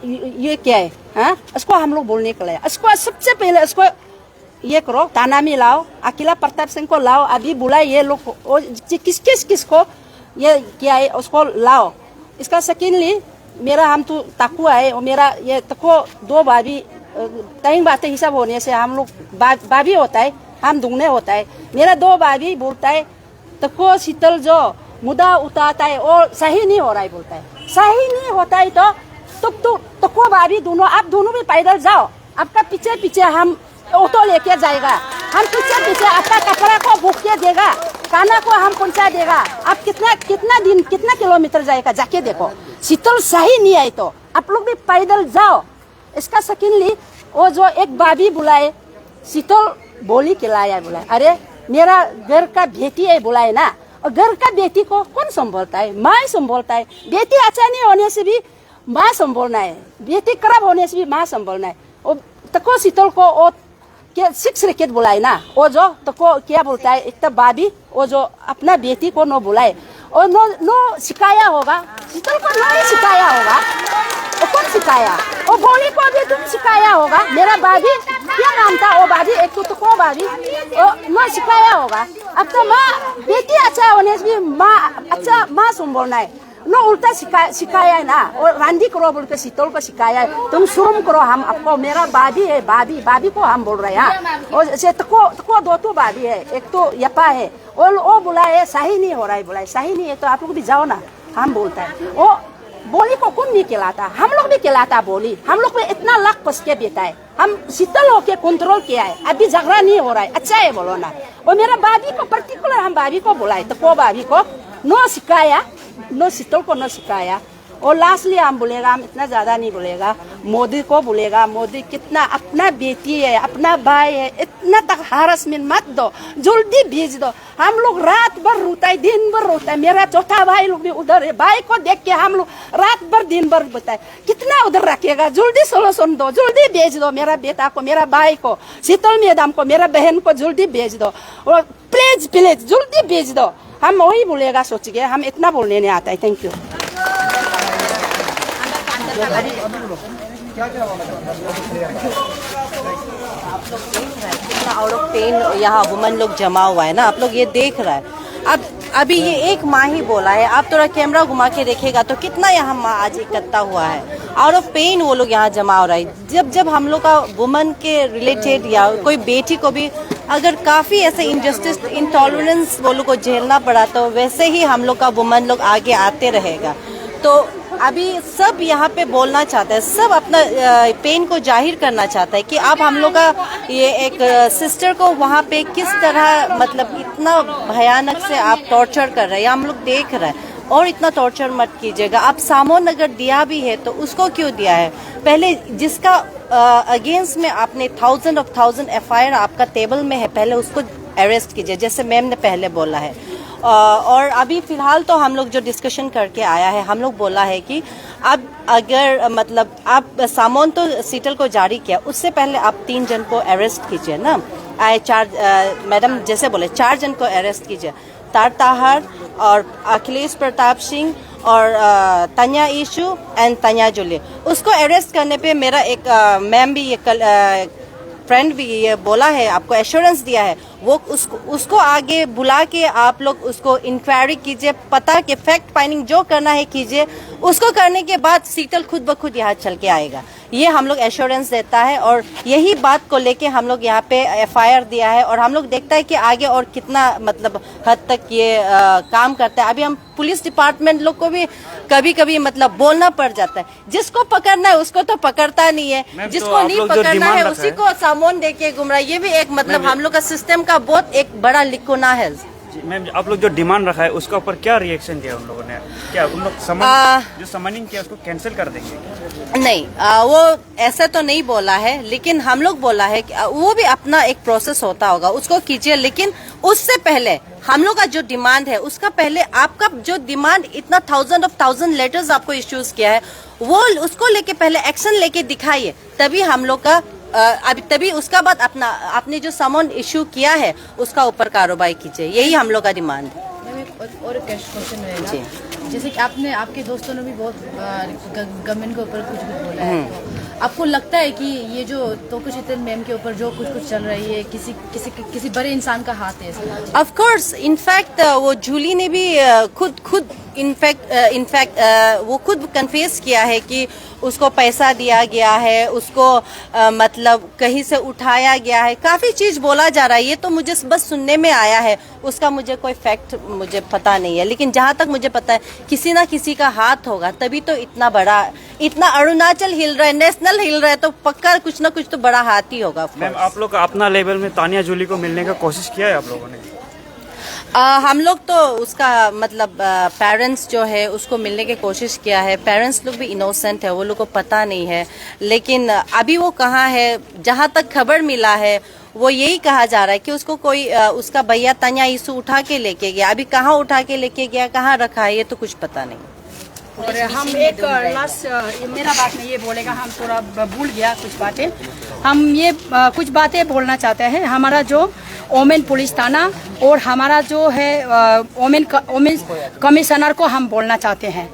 [SPEAKER 7] ये क्या है? हाँ, उसको हम लोग बोलने के लिए, उसको सबसे पहले उसको ये करो, थाना में लाओ, अखिला प्रताप सिंह को लाओ, अभी बुलाए ये लोग, किसको ये क्या है उसको लाओ। इसका सेकेंडली मेरा हम तो ताकुआ है, और मेरा ये तको 2 भाभी टाइम बातें हिसाब होने से हम लोग भाभी होता है, हम दुगने होता है। मेरा 2 भाभी बोलता है तको शीतल जो मुद्दा उठाता है और सही नहीं हो रहा है, बोलता है सही नहीं होता है तो को भाभी दोनों, आप दोनों भी पैदल जाओ, आपका पीछे हम ऑटो लेके जाएगा, हम पीछे आपका कपड़ा को भूख के देगा, खाना को हम पहुंचा देगा। आप कितना किलोमीटर जाएगा, जाके देखो। शीतल सही नहीं आई तो आप लोग भी पैदल जाओ। इसका सेकेंडली वो जो एक भाभी बुलाए, शीतल बोली खिलाया, बुलाए, अरे मेरा घर का बेटी है बुलाए ना, और घर का बेटी को कौन संभालता है? माँ संभालता है। बेटी अच्छा नहीं होने से भी माँ संभालना है, बेटी खराब होने से भी माँ संभालना है। और तको शीतल को वो क्या 6 रैकेट बुलाए ना, वो जो तको क्या बोलता है, एक तो भाभी वो जो अपना बेटी को नो बुलाए और नो सिखाया होगा, शीतल को नो ही सिखाया होगा, वो कौन सिखाया? वो बोली को भी तुम सिखाया होगा। मेरा भाभी क्या नाम था वो भाभी, एक तो को भाभी नो सिखाया होगा। अब तो माँ बेटी अच्छा होने से भी माँ अच्छा माँ संभालना है, नो उल्टा सिखाया है ना, और रांधी करो बोल के शीतल को सिखाया है, तुम शुरू करो। हम आपको, मेरा भाभी है, भाभी को हम बोल रहे हैं। और जैसे तको 2 भाभी है, एक तो यपा है, और वो बुलाए सही नहीं हो रहा है, बुलाए सही नहीं है तो आप लोग भी जाओ ना, हम बोलता है। वो बोली को कौन नहीं खिलाता? हम लोग भी खिलाता बोली, हम लोग पे इतना लाख पस के बेटा है, हम शीतल होके कंट्रोल किया है, अभी झगड़ा नहीं हो रहा है, अच्छा है बोलो ना। और मेरा भाभी को पर्टिकुलर हम भाभी को बुलाए, तो को भाभी को नो सिखाया, नो शीतल को नो सिखाया,
[SPEAKER 2] और लास्टली हम बोलेगा, हम इतना ज़्यादा नहीं बोलेगा, मोदी को बोलेगा, मोदी कितना अपना बेटी है, अपना भाई है, इतना तक हरासमेंट मत दो, जल्दी भेज दो। हम लोग रात भर रोता है, दिन भर रोता है। मेरा चौथा भाई लोग भी उधर है, भाई को देख के हम लोग रात भर दिन भर बताए, कितना उधर रखेगा, जल्दी सोल्यूशन दो, जल्दी भेज दो मेरा बेटा को, मेरा भाई को, शीतल मैडम को, मेरा बहन को जल्दी भेज दो, और प्लीज प्लीज जल्दी भेज दो। हम वही बोलेगा सोच के, हम इतना बोलने नहीं आता है। Thank you.
[SPEAKER 7] कितना आउट ऑफ पेन यहाँ वुमन लोग जमा हुआ है ना, आप लोग ये देख रहा है। अब अभी ये एक माँ ही बोला है, आप थोड़ा कैमरा घुमा के देखेगा तो कितना यहाँ माँ आज इकट्ठा हुआ है, आउट ऑफ पेन वो लोग यहाँ जमा हो रहा है। जब हम लोग का वुमन के रिलेटेड या कोई बेटी को भी अगर काफ़ी ऐसे इनजस्टिस, इंटॉलरेंस वो लोग को झेलना पड़ा, तो वैसे ही हम लोग का वुमन लोग आगे आते रहेगा। तो अभी सब यहाँ पे बोलना चाहता है, सब अपना पेन को जाहिर करना चाहता है कि आप हम लोग का ये एक सिस्टर को वहाँ पे किस तरह मतलब इतना भयानक से आप टॉर्चर कर रहे हैं, हम लोग देख रहे हैं। और इतना टॉर्चर मत कीजिएगा। आप सामोन अगर दिया भी है तो उसको क्यों दिया है? पहले जिसका अगेंस्ट में आपने 1000 FIR आपका टेबल में है, पहले उसको अरेस्ट कीजिए, जैसे मैम ने पहले बोला है। और अभी फिलहाल तो हम लोग जो डिस्कशन करके आया है, हम लोग बोला है कि अब अगर मतलब आप सामोन तो सीटल को जारी किया, उससे पहले आप 3 जन को अरेस्ट कीजिए ना। मैडम जैसे बोले 4 जन को अरेस्ट कीजिए, तार ताहर और अखिलेश प्रताप सिंह और तन्या ईशू एंड तन्या जुली। उसको अरेस्ट करने पे मेरा एक मैम भी ये कल फ्रेंड भी ये बोला है, आपको एश्योरेंस दिया है, वो उसको आगे बुला के आप लोग उसको इंक्वायरी कीजिए, पता कि फैक्ट फाइंडिंग जो करना है कीजिए। उसको करने के बाद सीटल खुद ब खुद यहाँ चल के आएगा, ये हम लोग एश्योरेंस देता है। और यही बात को लेके हम लोग यहाँ पे FIR दिया है और हम लोग देखता है कि आगे और कितना मतलब हद तक ये काम करता है। अभी हम पुलिस डिपार्टमेंट लोग को भी कभी कभी मतलब बोलना पड़ जाता है, जिसको पकड़ना है उसको तो पकड़ता नहीं है, जिसको नहीं पकड़ना है उसी को सामोन देके घूम रहा है। ये भी एक मतलब हम लोग का सिस्टम का बहुत एक बड़ा लिकोना है।
[SPEAKER 4] मैम आप लोग जो डिमांड रखा है उसका ऊपर क्या रिएक्शन दिया उन लोगों ने? क्या उन लोग जो समनिंग किया उसको कैंसिल कर देंगे?
[SPEAKER 7] नहीं, वो ऐसा तो नहीं बोला है, लेकिन हम लोग बोला है कि वो भी अपना एक प्रोसेस होता होगा, उसको कीजिए। लेकिन उससे पहले हम लोग का जो डिमांड है, उसका पहले आपका जो डिमांड इतना 1000 लेटर्स आपको इश्यूज किया है, वो उसको लेके पहले एक्शन लेके दिखाइए, तभी हम लोग का अभी तभी उसका बाद अपना आपने जो समन इशू किया है उसका ऊपर कार्रवाई कीजिए, यही हम लोग का डिमांड है।
[SPEAKER 6] और एक क्वेश्चन रहेगा, जैसे कि आपने आपके दोस्तों ने भी बहुत गवर्नमेंट के ऊपर कुछ बोला है, तो आपको लगता है कि ये जो तोको शीतल मैम के ऊपर जो कुछ चल रही है किसी बड़े इंसान का हाथ है?
[SPEAKER 7] ऑफ कोर्स, इनफैक्ट वो जूली ने भी खुद इनफैक्ट वो खुद कन्फेस किया है कि उसको पैसा दिया गया है, उसको मतलब कहीं से उठाया गया है, काफ़ी चीज़ बोला जा रहा है। ये तो मुझे बस सुनने में आया है, उसका मुझे कोई फैक्ट मुझे पता नहीं है, लेकिन जहाँ तक मुझे पता है किसी ना किसी का हाथ होगा, तभी तो इतना बड़ा, इतना अरुणाचल हिल रहा है, नेशनल हिल रहा है, तो पक्का कुछ ना कुछ तो बड़ा हाथ ही होगा।
[SPEAKER 4] मैम आप लोग अपना लेवल में तानिया जूली को मिलने का कोशिश किया है आप लोगों ने?
[SPEAKER 7] हम लोग तो उसका मतलब पेरेंट्स जो है उसको मिलने की कोशिश किया है। पेरेंट्स लोग भी इनोसेंट है, वो लोग को पता नहीं है, लेकिन अभी वो कहाँ है, जहाँ तक खबर मिला है वो यही कहा जा रहा है कि उसको कोई उसका भैया तन्या ईशू उठा के लेके गया। अभी कहाँ उठा के लेके गया, कहाँ रखा है, ये तो कुछ पता नहीं।
[SPEAKER 9] और हम एक लास्ट मेरा बात में ये बोलेगा, हम थोड़ा भूल गया कुछ बातें, हम ये कुछ बातें बोलना चाहते हैं। हमारा जो ओमेन पुलिस थाना और हमारा जो है ओमेन कमिश्नर को हम बोलना चाहते हैं,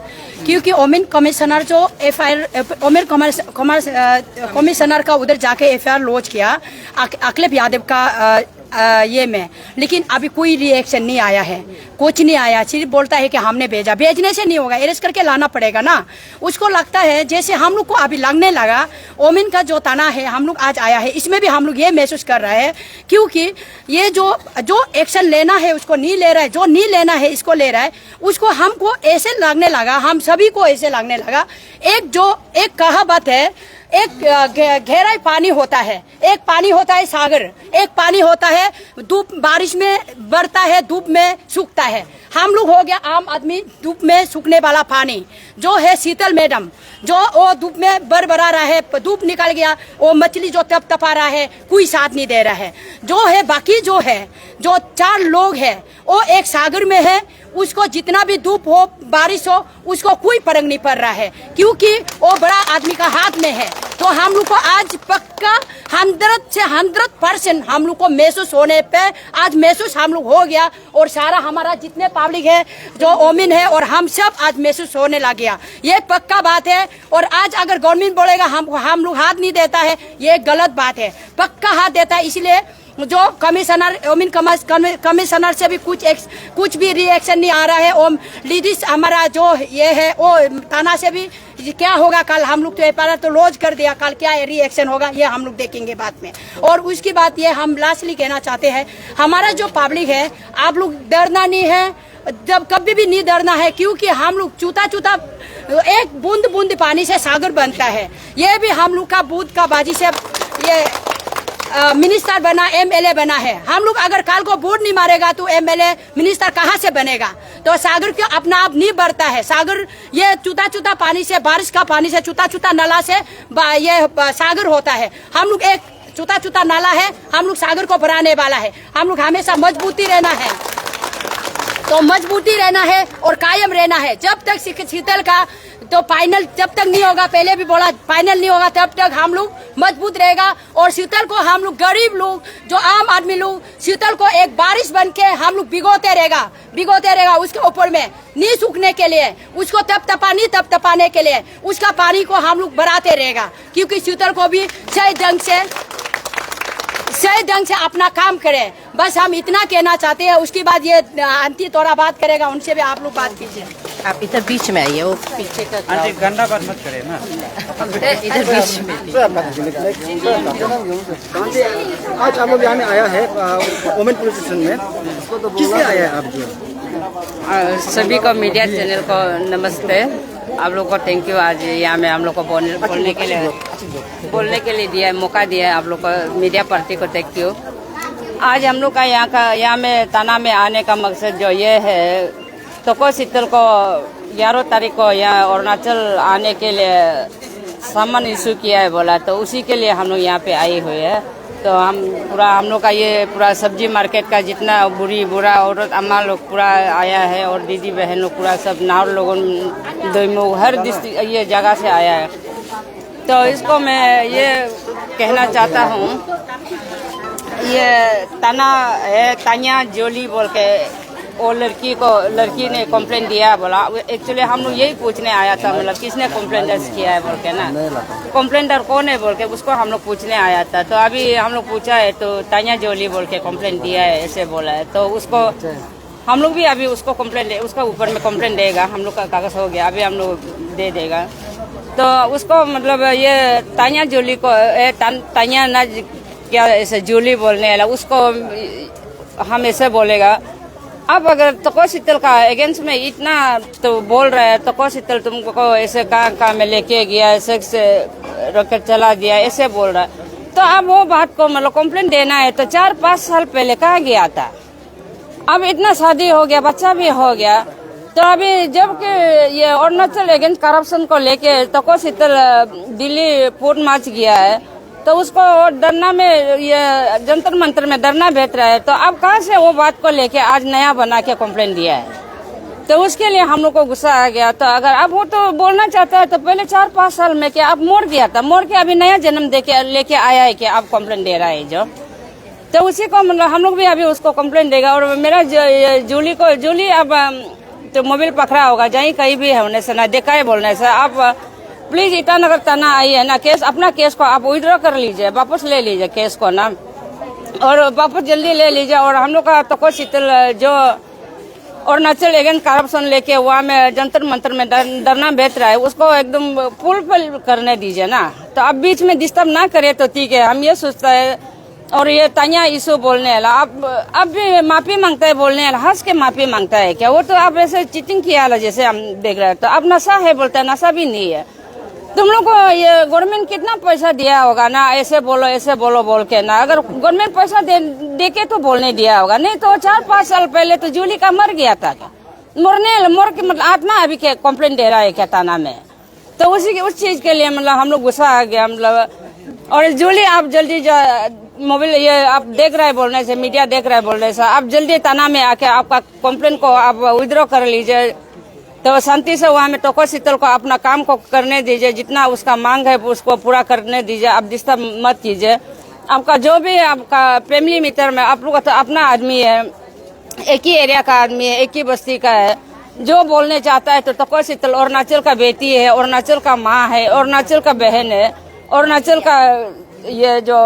[SPEAKER 9] क्योंकि ओमेन कमिश्नर जो FIR ओमेन कमिश्नर का उधर जाके FIR लॉन्च किया अखिलेश यादव का ये में, लेकिन अभी कोई रिएक्शन नहीं आया है, कुछ नहीं आया, सिर्फ बोलता है कि हमने भेजा। भेजने से नहीं होगा, अरेस्ट करके लाना पड़ेगा ना। उसको लगता है जैसे हम लोग को अभी लगने लगा ओमिन का जो तना है हम लोग आज आया है, इसमें भी हम लोग ये महसूस कर रहे हैं, क्योंकि ये जो एक्शन लेना है उसको नहीं ले रहा है, जो नहीं लेना है इसको ले रहा है। उसको हमको ऐसे लगने लगा, हम सभी को ऐसे लगने लगा, एक कहावत है, एक गहराई पानी होता है, एक पानी होता है सागर, एक पानी होता है धूप, बारिश में बढ़ता है, धूप में सूखता है। हम लोग हो गया आम आदमी धूप में सूखने वाला पानी जो है शीतल मैडम जो वो धूप में बरबरा रहा है, धूप निकल गया, वो मछली जो तप तपा रहा है, कोई साथ नहीं दे रहा है। जो है बाकी जो है जो 4 लोग है वो एक सागर में है, उसको जितना भी धूप हो बारिश हो उसको कोई फर्क नहीं पड़ रहा है क्योंकि वो बड़ा आदमी का हाथ में है। तो हम लोग को आज पक्का 100 से 100% हम लोग को महसूस होने पे आज महसूस हम लोग हो गया और सारा हमारा जितने पब्लिक है जो ओमिन है और हम सब आज महसूस होने लग गया। ये पक्का बात है और आज अगर गवर्नमेंट बोलेगा हम लोग हाथ नहीं देता है, ये गलत बात है। पक्का हाथ देता है। इसलिए जो कमिश्नर ओमिन कमिश्नर से भी कुछ भी रिएक्शन नहीं आ रहा है। और लेडीज हमारा जो ये है वो थाना से भी क्या होगा कल, हम लोग तो एफआईआर तो लॉन्च कर दिया, कल क्या रिएक्शन होगा ये हम लोग देखेंगे बाद में। और उसकी बात ये हम लास्टली कहना चाहते हैं, हमारा जो पब्लिक है आप लोग डरना नहीं है, जब कभी भी नहीं डरना है क्योंकि हम लोग चूता एक बूंद बूंद पानी से सागर बनता है। ये भी हम लोग का बूथ का बाजी से ये मिनिस्टर बना, एमएलए बना है। हम लोग अगर काल को वोट नहीं मारेगा तो एमएलए मिनिस्टर कहाँ से बनेगा? तो सागर क्यों अपना आप नहीं बढ़ता है? सागर ये चूता पानी से, बारिश का पानी से, चूता नाला से ये सागर होता है। हम लोग एक चूता नाला है, हम लोग सागर को भराने वाला है। हम लोग हमेशा मजबूती रहना है, तो मजबूती रहना है और कायम रहना है। जब तक शीतल का तो फाइनल जब तक नहीं होगा, पहले भी बोला फाइनल नहीं होगा, तब तक हम लोग मजबूत रहेगा। और शीतल को हम लोग गरीब लोग जो आम आदमी लोग शीतल को एक बारिश बन के हम लोग भिगोते रहेगा उसके ऊपर में नहीं सूखने के लिए, उसको तप तपाने के लिए उसका पानी को हम लोग बढ़ाते रहेगा क्योंकि शीतल को भी सही ढंग से अपना काम करे। बस हम इतना कहना चाहते हैं। उसके बाद ये आंटी थोड़ा बात करेगा, उनसे भी आप लोग बात कीजिए।
[SPEAKER 7] आप इधर बीच में आइए, वो पीछे का
[SPEAKER 3] आंटी गंदा बात मत करे ना,
[SPEAKER 7] इधर बीच में।
[SPEAKER 3] आज आप लोग यहाँ में आया है वुमेन पुलिस स्टेशन में, किसलिए आया है आप जो?
[SPEAKER 10] सभी को मीडिया चैनल को नमस्ते। आप लोग को थैंक यू, आज यहाँ में हम लोग को बोलने के लिए दिया, मौका दिया है। आप लोग को मीडिया पार्टी को थैंक यू। आज हम लोग का यहाँ में थाना में आने का मकसद जो ये है, तोको शीतल को 11 तारीख को यहाँ अरुणाचल आने के लिए सामान इशू किया है बोला, तो उसी के लिए हम लोग यहाँ पे आए हुए हैं। तो हम लोग का ये पूरा सब्जी मार्केट का जितना बुरा औरत अम्मा लोग पूरा आया है और दीदी बहन लोग पूरा सब नाव लोगों दोईमुख हर डिस्ट्रिक्ट ये जगह से आया है। तो इसको मैं ये कहना चाहता हूँ, ये तना है तानिया जोली बोल के, वो लड़की ने कंप्लेंट दिया बोला। एक्चुअली हम लोग यही पूछने आया था, मतलब किसने कंप्लेंट दर्ज किया है बोल के ना, कंप्लेंटर कौन है बोल के उसको हम लोग पूछने आया था। तो अभी हम लोग पूछा है तो तानिया जोली बोल के कंप्लेंट दिया है ऐसे बोला है। तो उसको हम लोग भी अभी उसको कंप्लेंट उसका ऊपर में कंप्लेंट देगा, हम लोग का कागज हो गया, अभी हम लोग दे देगा। तो उसको मतलब ये तानिया जोली को तानिया ना क्या ऐसे जोली बोलने वाला उसको हम ऐसे बोलेगा। अब अगर तको शीतल का अगेंस्ट में इतना तो बोल रहा है, तको शीतल तुमको ऐसे कहाँ में लेके गया, ऐसे से रॉकेट चला दिया, ऐसे बोल रहा है। तो अब वो बात को मतलब कंप्लेंट देना है तो 4-5 साल पहले कहाँ गया था। अब इतना शादी हो गया, बच्चा भी हो गया। तो अभी जबकि ये अरुणाचल अगेंस्ट करप्शन को लेके तको शीतल दिल्ली पूर्ण मार्च गया है, तो उसको धरना में ये जंतर मंतर में धरना भेज रहा है। तो अब कहाँ से वो बात को लेके आज नया बना के कंप्लेंट दिया है, तो उसके लिए हम लोग को गुस्सा आ गया। तो अगर अब वो तो बोलना चाहता है तो पहले 4-5 साल में क्या अब मोड़ गया था, मोड़ के अभी नया जन्म दे के लेके आया है कि अब कंप्लेंट दे रहा है जो, तो उसी को मतलब हम लोग भी अभी उसको कंप्लेंट देगा। और मेरा जूली अब तो मोबाइल पकड़ा होगा, जहीं कहीं भी होने से ना देखा है बोलने से। आप प्लीज ईटानगर थाना आई है ना, केस अपना केस को आप विड्रॉ कर लीजिए, वापस ले लीजिए केस को ना, और वापस जल्दी ले लीजिए। और हम लोग का तको शीतल जो अरुणाचल अगेंस्ट करप्शन लेके वहाँ में जंतर मंतर में धरना भेज रहा है, उसको एकदम पुल पर करने दीजिए ना। तो अब बीच में डिस्टर्ब ना करे तो ठीक है, हम ये सोचता है। और ये तानिया इशू बोलने वाला अब भी माफी मांगता है, बोलने वाला हंस के माफी मांगता है क्या? वो तो आप ऐसे चीटिंग किया वाला जैसे हम देख रहे हैं। तो अब नशा है बोलता है, नशा भी नहीं है। तुम लोग को ये गवर्नमेंट कितना पैसा दिया होगा ना, ऐसे बोलो बोल के ना। अगर गवर्नमेंट पैसा दे के तो बोलने दिया होगा, नहीं तो 4-5 साल पहले तो जूली का मर गया था। मोर के मतलब आत्मा अभी के कंप्लेंट दे रहा है क्या थाना में। तो उस चीज के लिए मतलब हम लोग गुस्सा आ गया मतलब। और जूली आप जल्दी मोबाइल ये आप देख रहे हैं बोलने से, मीडिया देख रहा है बोलने से, आप जल्दी थाना में आके आपका कंप्लेंट को आप विड्रॉ कर लीजिए। तो शांति से वहाँ में टोको शीतल को अपना काम को करने दीजिए, जितना उसका मांग है उसको पूरा करने दीजिए। आप डिस्टर्ब मत कीजिए। आपका जो भी आपका फैमिली मित्र में आप लोग का तो अपना आदमी है, एक ही एरिया का आदमी है, एक ही बस्ती का है। जो बोलने चाहता है तो टोको शीतल अरुणाचल का बेटी है, अरुणाचल का माँ है, अरुणाचल का बहन है, अरुणाचल का ये जो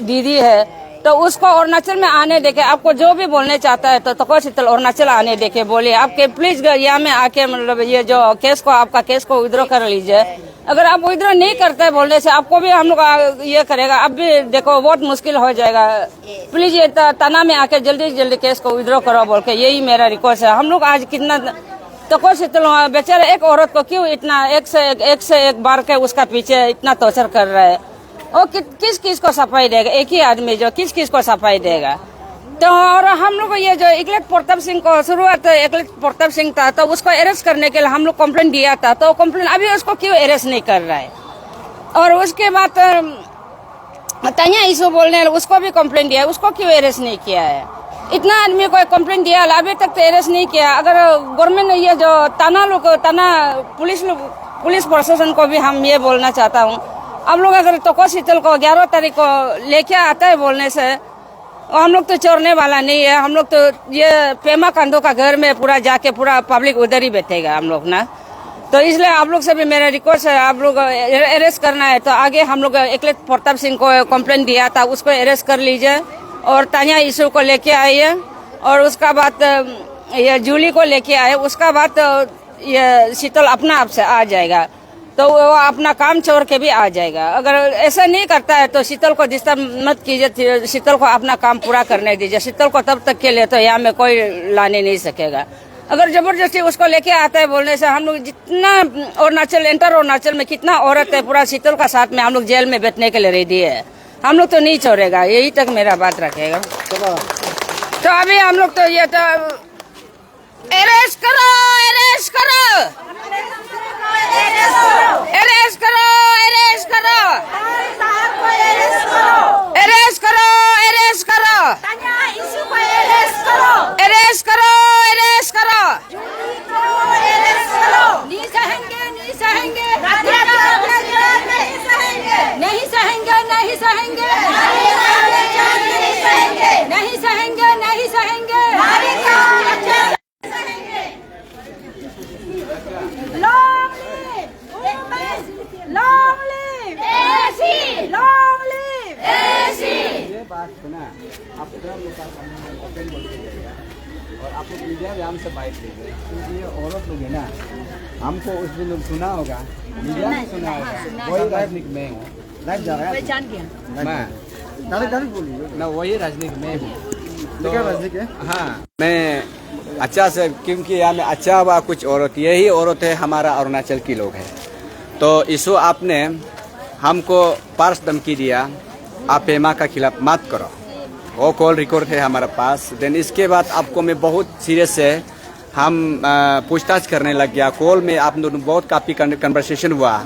[SPEAKER 10] दीदी है, तो उसको अरुणाचल में आने देके आपको जो भी बोलने चाहता है तो टोको शीतल अरुणाचल आने देके बोलिए। आपके प्लीज यहाँ में आके मतलब ये जो केस को आपका केस को विड्रॉ कर लीजिए। अगर आप विड्रॉ नहीं करते बोलने से आपको भी हम लोग ये करेगा। अब भी देखो बहुत मुश्किल हो जाएगा। प्लीज ये थाना में आके जल्दी से जल्दी केस को विड्रॉ करो बोल के यही मेरा रिक्वेस्ट है। हम लोग आज कितना टोको शीतल बेचारे एक औरत को क्यों इतना एक से एक बार के उसका पीछे इतना टॉर्चर कर रहा है। वो किस किस को सफाई देगा? एक ही आदमी जो किस किस को सफाई देगा। तो और हम लोग ये जो इकलेट प्रताप सिंह को शुरुआत इकलेट प्रताप सिंह था तो उसको अरेस्ट करने के लिए हम लोग कंप्लेंट दिया था। तो कंप्लेंट अभी उसको क्यों अरेस्ट नहीं कर रहा है? और उसके बाद तनिया इशू बोलने उसको भी कंप्लेंट दिया, उसको क्यों अरेस्ट नहीं किया है? इतना आदमी को कंप्लेंट दिया अभी तक तो अरेस्ट नहीं किया। अगर गवर्नमेंट ने ये जो थाना पुलिस प्रशासन को भी हम ये बोलना चाहता हूँ, आप लोग अगर टोको शीतल को 11 तारीख को लेके आता है बोलने से, हम लोग तो छोड़ने वाला नहीं है। हम लोग तो ये पेमा कांदो का घर में पूरा जाके पूरा पब्लिक उधर ही बैठेगा हम लोग ना। तो इसलिए आप लोग से भी मेरा रिक्वेस्ट है, आप लोग अरेस्ट करना है तो आगे हम लोग इकलेट प्रताप सिंह को कंप्लेंट दिया था उसको अरेस्ट कर लीजिए और तानिया इशू को लेके आइए और उसका बाद ये जूली को लेके आए। उसका बाद ये शीतल अपना आप से आ जाएगा तो वो अपना काम छोड़ के भी आ जाएगा। अगर ऐसा नहीं करता है तो शीतल को डिस्टर्ब मत कीजिए, शीतल को अपना काम पूरा करने दीजिए। शीतल को तब तक के लिए तो यहाँ में कोई लाने नहीं सकेगा। अगर जबरदस्ती उसको लेके आता है बोलने से हम लोग जितना अरुणाचल में कितना औरत है पूरा शीतल का साथ में हम लोग जेल में बैठने के लिए रेडी है। हम लोग तो नहीं छोड़ेगा, यही तक मेरा बात रखेगा। तो अभी हम लोग तो ये तो अरेस्ट करो, अरेस्ट करो, अरेस्ट करो, अरेस्ट करो, अरेस्ट करो, अरेस्ट करो, अरेस्ट करो, अरेस्ट करो। नहीं सहेंगे, नहीं सहेंगे, नहीं सहेंगे, नहीं सहेंगे, नहीं सहेंगे, नहीं सहेंगे। Long live AC! Long live AC!
[SPEAKER 3] ये बात सुना आप ओपन बोल के और आप लोग मीडिया में हमसे बात कीजिए क्योंकि ये औरत लोग है ना, हमको उस दिन लोग सुना होगा, मीडिया में सुना होगा। वही राजनीतिक में हूँ, लाइव जा रहा है, मैं जान गया मैं दादी बोलिए ना, वही राजनीतिक में हूँ। तो राजनीतिक है हाँ, मैं अच्छा से क्योंकि यहाँ में अच्छा हुआ कुछ औरत, यही औरत है हमारा अरुणाचल की लोग है। तो इसो आपने हमको पार्स धमकी दिया, आप पेमा का खिलाफ मत करो, वो कॉल रिकॉर्ड है हमारे पास। देन इसके बाद आपको मैं बहुत सीरियस है हम पूछताछ करने लग गया। कॉल में आप दोनों बहुत काफ़ी कन्वर्सेशन हुआ।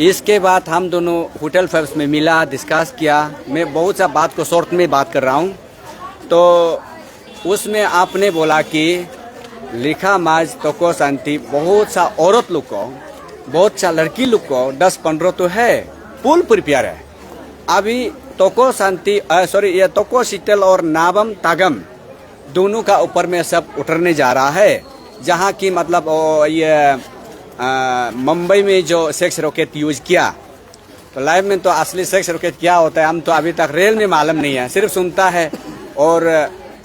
[SPEAKER 3] इसके बाद हम दोनों होटल फैब्स में मिला, डिस्कस किया। मैं बहुत सा बात को शॉर्ट में बात कर रहा हूँ। तो उसमें आपने बोला कि लिखा माज टोको शांति बहुत सा औरत लोग को, बहुत सा लड़की लोग को 10-15 तो है पुल प्रिपेयर है। अभी टोको शांति ये टोको शीतल और नाबम तागम दोनों का ऊपर में सब उतरने जा रहा है। जहाँ की मतलब ये मुंबई में जो सेक्स रॉकेट यूज किया, तो लाइव में तो असली सेक्स रॉकेट क्या होता है हम तो अभी तक रियल में मालूम नहीं है, सिर्फ सुनता है। और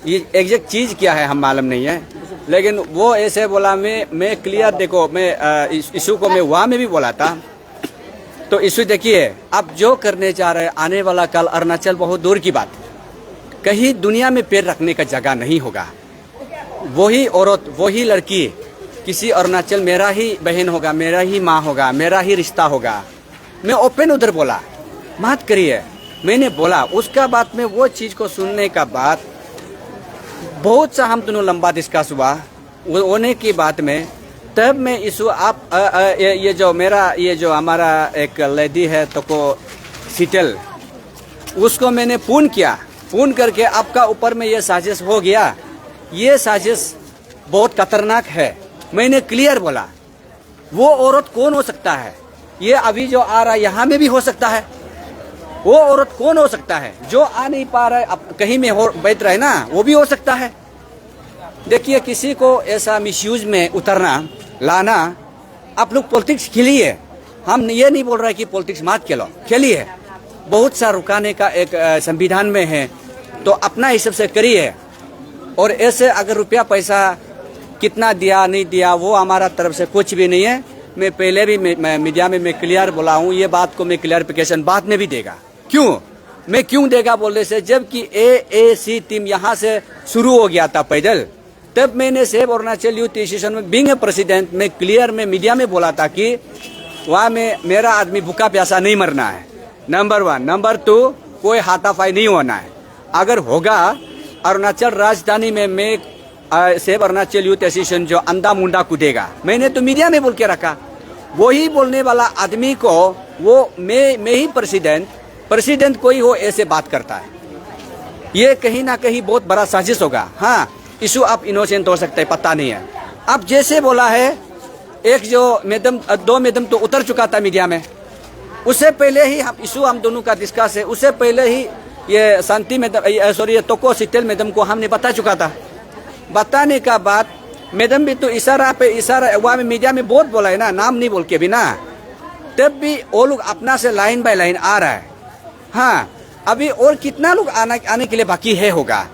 [SPEAKER 3] ये एग्जैक्ट चीज़ क्या है हम मालूम नहीं है। लेकिन वो ऐसे बोला, मैं क्लियर देखो, मैं इशू को मैं वहाँ में भी बोला था। तो इशू देखिए, अब जो करने जा रहे हैं आने वाला कल अरुणाचल बहुत दूर की बात, कहीं दुनिया में पैर रखने का जगह नहीं होगा। वही औरत, वही लड़की किसी अरुणाचल मेरा ही बहन होगा, मेरा ही माँ होगा, मेरा ही रिश्ता होगा। मैं ओपन उधर बोला मत करिए, मैंने बोला। उसका बाद में वो चीज़ को सुनने का बाद बहुत सा हम दोनों लंबा डिस्कस हुआ। होने की बात में तब मैं इशू आप ये जो हमारा एक लेडी है तो को शीतल, उसको मैंने फोन करके आपका ऊपर में ये साजिश हो गया, ये साजिश बहुत खतरनाक है। मैंने क्लियर बोला वो औरत कौन हो सकता है, ये अभी जो आ रहा है यहाँ में भी हो सकता है। वो औरत कौन हो सकता है जो आ नहीं पा रहा है, अब कहीं में हो बैठ रहा है ना, वो भी हो सकता है। देखिए किसी को ऐसा मिसयूज में उतरना लाना, आप लोग पॉलिटिक्स खेलिए, हम ये नहीं बोल रहे कि पॉलिटिक्स मत खेलिए, बहुत सा रुकाने का एक संविधान में है, तो अपना हिसाब से करिए। और ऐसे अगर रुपया पैसा कितना दिया नहीं दिया वो हमारा तरफ से कुछ भी नहीं है। मैं पहले भी मीडिया में मैं क्लियर बोला हूँ, ये बात को मैं क्लियरिफिकेशन बाद में भी देगा। क्यों देगा बोलने से, जबकि AAC टीम यहाँ से शुरू हो गया था पैदल, तब मैंने सेव अरुणाचल यूथ एसोसिएशन में बीइंग ए प्रेसिडेंट में क्लियर में मीडिया में बोला था कि वहाँ में मेरा आदमी भूखा प्यासा नहीं मरना है, नंबर 1। नंबर 2, कोई हाथापाई नहीं होना है। अगर होगा अरुणाचल राजधानी में मैं सेव अरुणाचल यूथ एसोसिएशन जो अंधा मुंडा कूदेगा, मैंने तो मीडिया में बोल के रखा। वही बोलने वाला आदमी को वो मैं ही प्रेसिडेंट कोई हो ऐसे बात करता है, ये कहीं ना कहीं बहुत बड़ा साजिश होगा। हाँ, इशू आप इनोसेंट हो सकते हैं, पता नहीं है। अब जैसे बोला है, एक जो मैडम 2 मैडम तो उतर चुका था मीडिया में, उससे पहले ही हम दोनों का डिस्कस है, उससे पहले ही ये शांति मैडम ये तोको शीतल मैडम को हमने बता चुका था। बताने का बाद मैडम भी तो इशारा पे इशारा वहाँ में मीडिया में बहुत बोला है ना, नाम नहीं बोल के बिना, तब भी वो लोग अपना से लाइन बाय लाइन आ रहा है। हाँ, अभी और कितना लोग आने के लिए बाकी है होगा।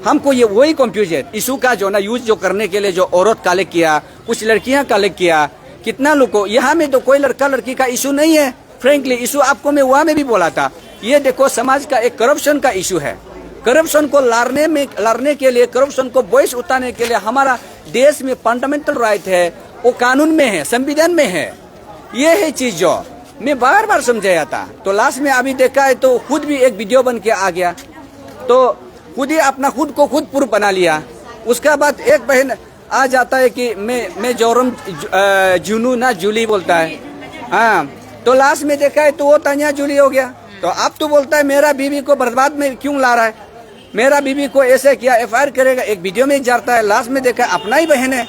[SPEAKER 3] हमको ये वही कंफ्यूजन इशू का जो ना यूज जो करने के लिए जो औरत कलेक्ट किया, कुछ लड़कियां कलेक्ट किया, कितना लोग को, यहाँ में तो कोई लड़का लड़की का इशू नहीं है। फ्रेंकली इशू आपको मैं वहाँ में भी बोला था, ये देखो समाज का एक करप्शन का इशू है। करप्शन को लड़ने के लिए, करप्शन को वॉइस उठाने के लिए हमारा देश में फंडामेंटल राइट है, वो कानून में है, संविधान में है। ये है चीज जो मैं बार बार समझाया था। तो लास्ट में अभी देखा है तो खुद भी एक वीडियो बन के आ गया, तो खुद ही अपना खुद को खुद प्रूफ बना लिया। उसका बाद एक बहन आ जाता है कि मैं जोरम जुनू ना जूली बोलता है। हाँ, तो लास्ट में देखा है तो वो तानिया जूली हो गया। तो अब तो बोलता है मेरा बीवी को बर्बाद में क्यों ला रहा है, मेरा बीवी को ऐसे किया, FIR करेगा, एक वीडियो में जाता है। लास्ट में देखा अपना ही बहन है।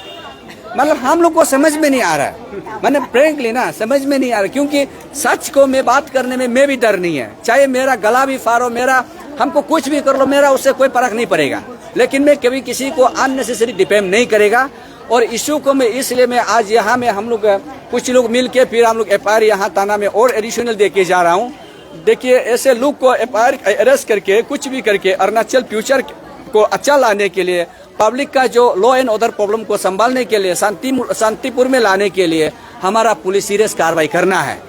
[SPEAKER 3] मतलब हम लोग को समझ में नहीं आ रहा है, मैंने फ्रैंकली ना समझ में नहीं आ रहा, क्योंकि सच को मैं बात करने में मैं भी डर नहीं है। चाहे मेरा गला भी फाड़ो, मेरा हमको कुछ भी कर लो, मेरा उससे कोई फर्क नहीं पड़ेगा, लेकिन मैं कभी किसी को अननेसेसरी डिफेम नहीं करेगा। और इशू को मैं इसलिए मैं आज यहाँ में हम लोग कुछ लोग मिल के फिर हम लोग FIR यहाँ थाना में और एडिशनल दे के जा रहा हूँ। देखिए ऐसे लोग को FIR अरेस्ट करके कुछ भी करके अरुणाचल फ्यूचर को अच्छा लाने के लिए, पब्लिक का जो लॉ एंड ऑर्डर प्रॉब्लम को संभालने के लिए, शांतिपुर में लाने के लिए हमारा पुलिस सीरियस कार्रवाई करना है।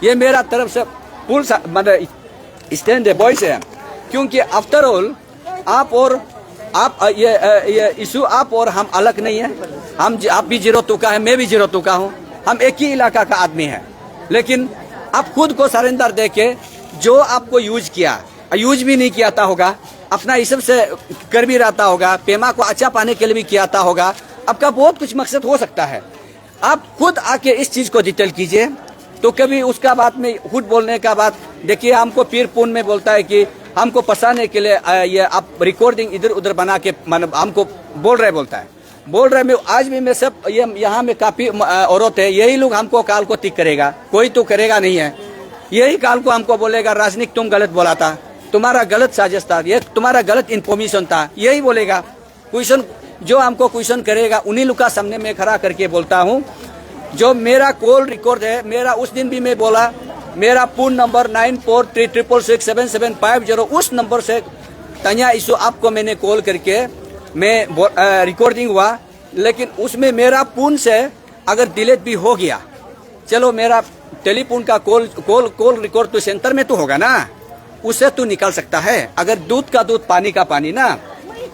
[SPEAKER 3] ये मेरा तरफ से फुल मतलब स्टैंड है, बॉयस है। क्योंकि आफ्टर ऑल आप ये इशू आप और हम अलग नहीं है। आप भी 02 का है, मैं भी 02 का हूँ, हम एक ही इलाका का आदमी है। लेकिन आप खुद को सरेंडर देके जो आपको यूज किया, यूज भी नहीं किया था होगा, अपना हिसाब से कर भी रहता होगा, पेमा को अच्छा पाने के लिए भी किया था होगा, आपका बहुत कुछ मकसद हो सकता है। आप खुद आके इस चीज को डिटेल कीजिए। तो कभी उसका बाद में खुद बोलने का बाद देखिए हमको पीर पुन में बोलता है कि हमको फंसाने के लिए ये आप रिकॉर्डिंग इधर उधर बना के हमको बोल रहे मैं आज भी मैं सब ये यहाँ में काफी औरत है, यही लोग हमको काल को टिक करेगा, कोई तो करेगा नहीं है। यही काल को हमको बोलेगा राजनीतिक तुम गलत बोला था, तुम्हारा गलत साजिश था, ये तुम्हारा गलत इन्फॉर्मेशन था, यही बोलेगा। क्वेश्चन जो हमको क्वेश्चन करेगा उन्हीं लोग का सामने में खड़ा करके बोलता हूँ। जो मेरा कॉल रिकॉर्ड है, मेरा उस दिन भी मैं बोला, मेरा फोन नंबर 9436667750, उस नंबर से तनिया इशू आपको मैंने कॉल करके मैं रिकॉर्डिंग हुआ। लेकिन उसमें मेरा फोन से अगर डिलीट भी हो गया, चलो मेरा टेलीफोन का कॉल रिकॉर्ड तो सेंटर में तो होगा ना, उससे तो निकल सकता है। अगर दूध का दूध पानी का पानी ना,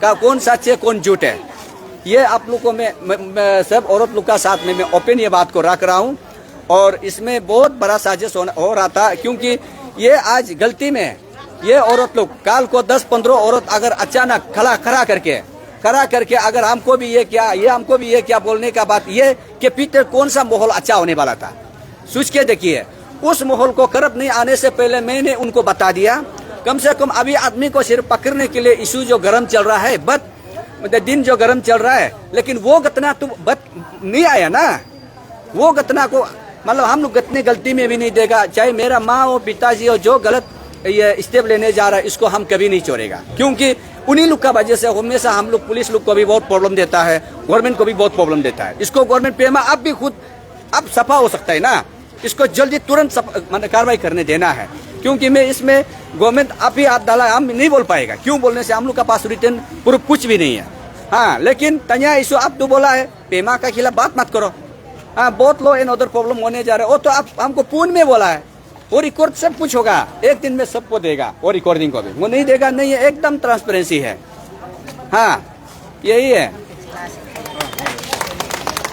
[SPEAKER 3] का कौन सच है कौन झूठ है, ये आप लोग को मैं सब औरत लोग का साथ में मैं ओपन ये बात को रख रहा हूँ। और इसमें बहुत बड़ा साजिश हो रहा था, क्योंकि ये आज गलती में ये औरत लोग काल को 10-15 औरत अगर अचानक खड़ा करके करा करके अगर हमको भी ये क्या, ये हमको भी ये क्या बोलने का बात ये कि पीछे कौन सा माहौल अच्छा होने वाला था। सोच के देखिए, उस माहौल को करप्ट नहीं आने से पहले मैंने उनको बता दिया। कम से कम अभी आदमी को सिर्फ पकड़ने के लिए इशू जो गर्म चल रहा है, दिन जो गर्म चल रहा है, लेकिन वो घटना तो नहीं आया ना। वो घटना को मतलब हम लोग इतनी गलती में भी नहीं देगा, चाहे मेरा माँ हो पिताजी हो, जो गलत ये स्टेप लेने जा रहा है इसको हम कभी नहीं छोड़ेगा, क्योंकि उन्हीं लोग का वजह से हमेशा हम लोग पुलिस लोग को भी बहुत प्रॉब्लम देता है, गवर्नमेंट को भी बहुत प्रॉब्लम देता है। इसको गवर्नमेंट पेमा अब भी खुद अब सफा हो सकता है ना, इसको जल्दी तुरंत कार्रवाई करने देना है, क्योंकि मैं इसमें गवर्नमेंट आप ही हाथ डाला हम नहीं बोल पाएगा। क्यों बोलने से हम लोग का पास रिटर्न प्रूफ कुछ भी नहीं है। हाँ, लेकिन तनिया इशू अब तो बोला है पेमा का खिलाफ बात मत करो। हाँ, बहुत लो एंड अदर प्रॉब्लम होने जा रहे हो, तो आप हमको पूर्ण में बोला है, वो रिकॉर्ड सब कुछ होगा, एक दिन में सबको देगा, वो रिकॉर्डिंग को भी वो नहीं देगा नहीं है, एकदम ट्रांसपेरेंसी है। हाँ, यही है।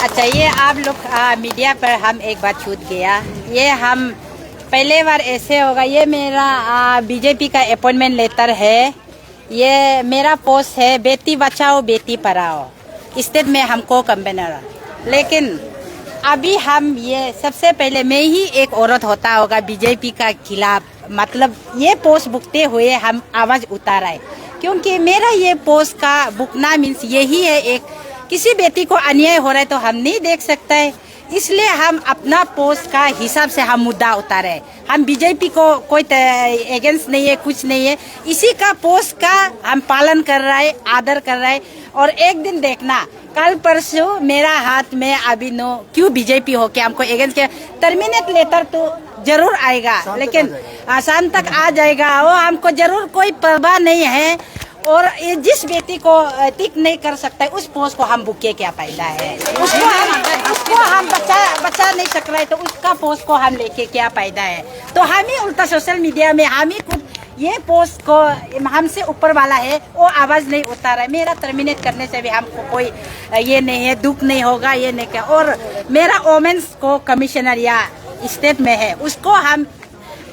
[SPEAKER 11] अच्छा, ये आप लोग मीडिया पर हम एक बात छूट गया, ये हम पहले बार ऐसे होगा, ये मेरा बीजेपी का अपॉइंटमेंट लेटर है, ये मेरा पोस्ट है बेटी बचाओ बेटी पढ़ाओ, स्टेट में हमको कन्वेनर। लेकिन अभी हम ये सबसे पहले मैं ही एक औरत होता होगा बीजेपी का खिलाफ, मतलब ये पोस्ट बुकते हुए हम आवाज उतारा है, क्योंकि मेरा ये पोस्ट का बुकना मीन्स यही है, एक किसी बेटी को अन्याय हो रहा है तो हम नहीं देख सकते है, इसलिए हम अपना पोस्ट का हिसाब से हम मुद्दा उतारे। हम बीजेपी को कोई अगेंस्ट नहीं है, कुछ नहीं है, इसी का पोस्ट का हम पालन कर रहा है, आदर कर रहा है। और एक दिन देखना, कल परसों मेरा हाथ में अभी नो क्यों बीजेपी हो के हमको अगेंस्ट किया, टर्मिनेट लेटर तो जरूर आएगा, लेकिन शाम तक आ जाएगा, वो हमको जरूर कोई परवाह नहीं है। और जिस बेटी को टिक नहीं कर सकता है उस पोस्ट को हम बुके क्या फायदा है, उसको हम बचा नहीं सक रहे तो उसका पोस्ट को हम लेके क्या फायदा है। तो हम ही उल्टा सोशल मीडिया में हम ही खुद ये पोस्ट को हमसे ऊपर वाला है वो आवाज नहीं उतारा है। मेरा टर्मिनेट करने से भी हमको कोई ये नहीं है, दुख नहीं होगा, ये नहीं क्या। और मेरा वोमेन्स को कमिश्नर या स्टेट में है, उसको हम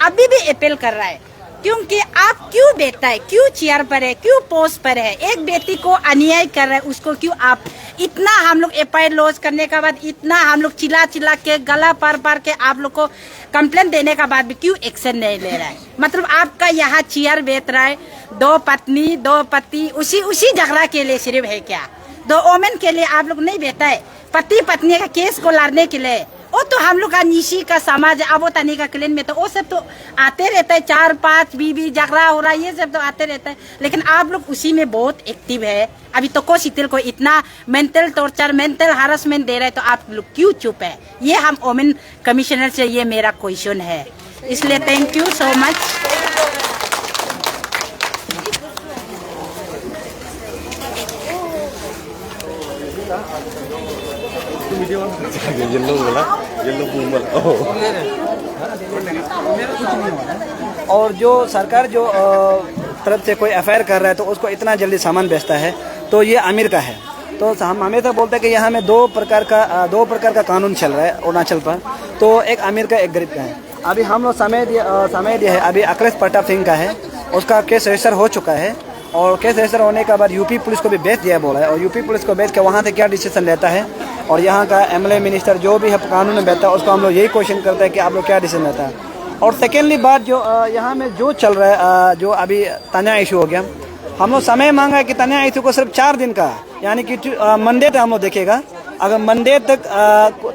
[SPEAKER 11] अभी भी अपील कर रहा है, क्योंकि आप क्यों बैठा है, क्यों चेयर पर है, क्यों पोस्ट पर है, एक बेटी को अन्याय कर रहे हैं, उसको क्यों आप इतना हम लोग एफआईआर लॉन्च करने के बाद इतना हम लोग चिल्ला के गला पार के आप लोग को कंप्लेंट देने का बाद भी क्यों एक्शन नहीं ले रहा है। मतलब आपका यहाँ चेयर बैठ रहा है, दो पत्नी दो पति उसी झगड़ा के लिए सिर्फ है क्या, दो वोमेन के लिए आप लोग नहीं बैठा है, पति पत्नी का केस को लड़ने के लिए। वो तो हम लोग का निशी का समाज अब तनी का क्लीन में तो वो सब तो आते रहता है, 4-5 बीबी झगड़ा हो रहा है, ये सब तो आते रहता है, लेकिन आप लोग उसी में बहुत एक्टिव है। अभी तो को शीतल को इतना मेंटल टॉर्चर मेंटल हरासमेंट दे रहे तो आप लोग क्यों चुप है। ये हम वोमेन कमिश्नर से ये मेरा क्वेश्चन है, इसलिए थैंक यू सो मच।
[SPEAKER 12] और जो सरकार जो तरफ से कोई एफआईआर कर रहा है तो उसको इतना जल्दी सामान बेचता है, तो ये आमिर का है। तो हम हमेशा बोलते हैं कि यहाँ में दो प्रकार का कानून चल रहा है अरुणाचल पर, तो एक आमिर का एक गरीब का है। अभी हम लोग समय दिया है, अभी अखिलेश प्रताप सिंह का है, उसका केस रजिस्टर हो चुका है, और केस रजिस्टर होने के बाद यूपी पुलिस को भी भेज दिया बोला है, और यूपी पुलिस को भेज के वहाँ से क्या डिसीजन लेता है, और यहाँ का एमएलए मिनिस्टर जो भी है कानून में बैठता है उसको हम लोग यही क्वेश्चन करते हैं कि आप लोग क्या डिसीजन लेता है। और सेकेंडली बात जो यहाँ में जो चल रहा है, जो अभी तन्या इशू हो गया, हम लोग समय मांगा है कि तन्या इशू को सिर्फ 4 दिन का, यानी कि मंडे तक हम लोग देखेगा। अगर मंडे तक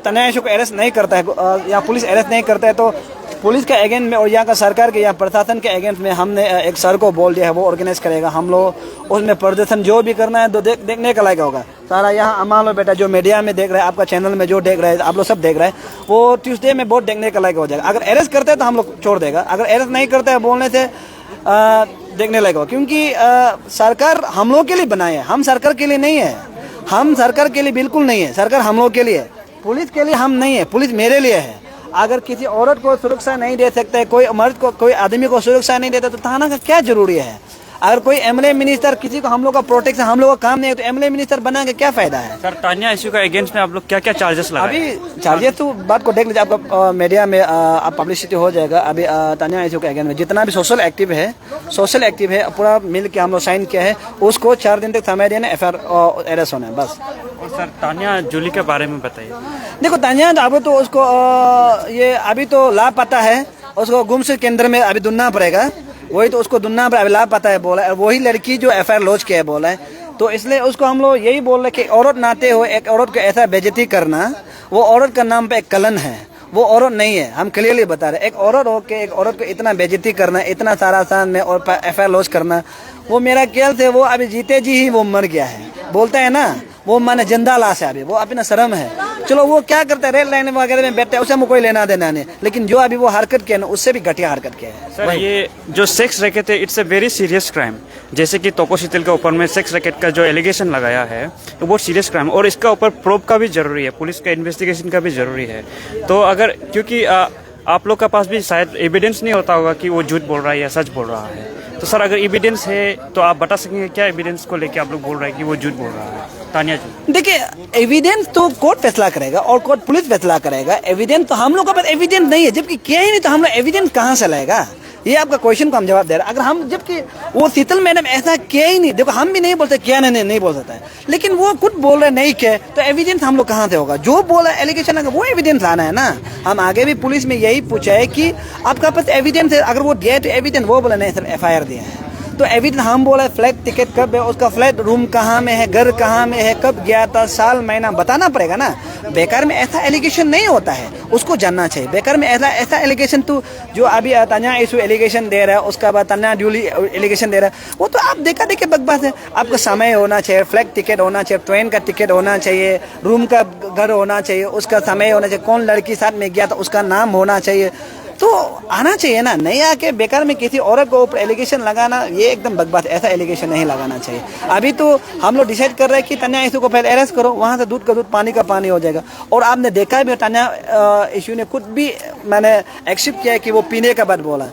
[SPEAKER 12] तन्या इशू को अरेस्ट नहीं करता है या पुलिस अरेस्ट नहीं करता है तो पुलिस के अगेंस्ट में और यहाँ का सरकार के या प्रशासन के अगेंस्ट में हमने एक सर को बोल दिया है, वो ऑर्गेनाइज करेगा। हम लोग उसमें प्रदर्शन जो भी करना है तो देखने का लायक होगा सारा। यहाँ मान लो बेटा जो मीडिया में देख रहा है, आपका चैनल में जो देख रहा है, आप लोग सब देख रहे हैं, वो ट्यूसडे में बहुत देखने का लायक हो जाएगा। अगर अरेस्ट करते हैं तो हम लोग छोड़ देगा, अगर अरेस्ट नहीं करते हैं बोलने से देखने लायक हो, क्योंकि सरकार हम लोग के लिए बनाए है, हम सरकार के लिए नहीं है। हम सरकार के लिए बिल्कुल नहीं है, सरकार हम लोग के लिए, पुलिस के लिए हम नहीं है, पुलिस मेरे लिए है। अगर किसी औरत को सुरक्षा नहीं दे सकते, कोई मर्द को कोई आदमी को सुरक्षा नहीं देता तो थाना का क्या जरूरी है। अगर कोई एमएलए मिनिस्टर किसी को हम लोग का प्रोटेक्शन हम लोग का काम नहीं है तो एमएलए मिनिस्टर बना के क्या फायदा है।
[SPEAKER 4] सर तानिया इशू का अगेंस्ट में आप लोग क्या क्या चार्जेस लगाए?
[SPEAKER 12] अभी चार्जेस तो बात को देख लीजिए, आपका मीडिया में आप पब्लिसिटी हो जाएगा। अभी तानिया इशू के अगेंस्ट में जितना भी सोशल एक्टिव है पूरा मिल के हम लोग साइन किया है, उसको 4 दिन तक समय देना, एफआईआर अरेस्ट होना है बस।
[SPEAKER 4] और सर तानिया जूली के बारे में बताइए।
[SPEAKER 12] देखो तानिया अभी तो उसको ये अभी तो लापता है, उसको गुमशुदा केंद्र में अभी ढूंढना पड़ेगा, वही तो उसको ढूंढना पड़ेगा। अभी लापता है बोला है, वही लड़की जो एफआईआर लॉन्च किया है बोला है, तो इसलिए उसको हम लोग यही बोल रहे कि औरत नाते हुए एक औरत को ऐसा बेइज्जती करना, वो औरत का नाम पे एक कलन है, वो औरत नहीं है। हम क्लियरली बता रहे, एक औरत हो के एक औरत को इतना बेइज्जती करना, इतना सारा सान में और एफआईआर लॉन्च करना, वो मेरा ख्याल से वो अभी जीते जी ही वो मर गया है। बोलते हैं ना वो माने जिंदा लाश है, अभी वो अपना शर्म है। चलो वो क्या करता है, रेल लाइन वगैरह में बैठते हैं, उसे हमें कोई लेना देना नहीं, लेकिन जो अभी वो हरकत किया ना उससे भी घटिया हरकत किया है।
[SPEAKER 4] सर ये जो सेक्स रैकेट है it's a very serious crime. जैसे कि तोको शीतल के ऊपर में सेक्स रैकेट का जो एलिगेशन लगाया है तो बहुत सीरियस क्राइम, और इसका ऊपर प्रूफ का भी जरूरी है, पुलिस का इन्वेस्टिगेशन का भी जरूरी है। तो अगर क्योंकि आप लोग के पास भी शायद एविडेंस नहीं होता होगा कि वो झूठ बोल रहा है या सच बोल रहा है, तो सर अगर एविडेंस है तो आप बता सकेंगे क्या एविडेंस को लेके आप लोग बोल रहे हैं कि वो झूठ बोल रहा है? तानिया जी
[SPEAKER 12] देखिए, एविडेंस तो कोर्ट फैसला करेगा और कोर्ट पुलिस फैसला करेगा। एविडेंस तो हम लोग का पास एविडेंस नहीं है, जबकि किया ही नहीं तो हम लोग एविडेंस कहाँ से लाएगा? ये आपका क्वेश्चन को हम जवाब दे रहे हैं। अगर हम जबकि वो शीतल मैडम ऐसा किया ही नहीं, देखो हम भी नहीं बोलते किया नहीं बोल सकता है, लेकिन वो खुद बोल रहे नहीं किया, तो एविडेंस हम लोग कहाँ से होगा? जो बोला एलिगेशन है वो एविडेंस लाना है ना। हम आगे भी पुलिस में यही पूछा है कि आपका पास एविडेंस है, अगर वो दिया है तो एविडेंस, वो बोला नहीं सर एफआईआर दिया है तो एविडेंस हम बोला फ्लाइट टिकट कब है, उसका फ्लाइट रूम कहाँ में है, घर कहाँ में है, कब गया था, साल महीना बताना पड़ेगा ना। बेकार में ऐसा एलिगेशन नहीं होता है, उसको जानना चाहिए। बेकार में ऐसा एलिगेशन तो जो अभी तानिया इशू एलिगेशन दे रहा है, उसका बाद तानिया जूली एलिगेशन दे रहा है, वो तो आप देखा देखे बकवास है। आपका समय होना चाहिए, फ्लाइट टिकट होना चाहिए, ट्रेन का टिकट होना चाहिए, रूम का घर होना चाहिए, उसका समय होना चाहिए, कौन लड़की साथ में गया था उसका नाम होना चाहिए, तो आना चाहिए ना। नहीं आके बेकार में किसी औरत को ऊपर एलिगेशन लगाना, ये एकदम बकवास, ऐसा एलिगेशन नहीं लगाना चाहिए। अभी तो हम लोग डिसाइड कर रहे हैं कि तानिया इशू को पहले अरेस्ट करो, वहाँ से दूध का दूध पानी का पानी हो जाएगा। और आपने देखा भी तानिया इशू ने खुद भी मैंने एक्सेप्ट किया है कि वो पीने का बाद बोला,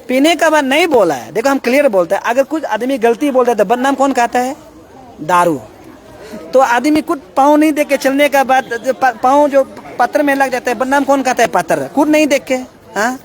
[SPEAKER 12] पीने का बाद नहीं बोला है। देखो हम क्लियर बोलते हैं, अगर कुछ आदमी गलती बोलता है तो बदनाम कौन खाता है? दारू। तो आदमी खुद पाँव नहीं देख के चलने का बाद पाँव जो पत्थर में लग जाता है, बदनाम कौन खाता है? पत्थर। खुद नहीं देख के, हाँ।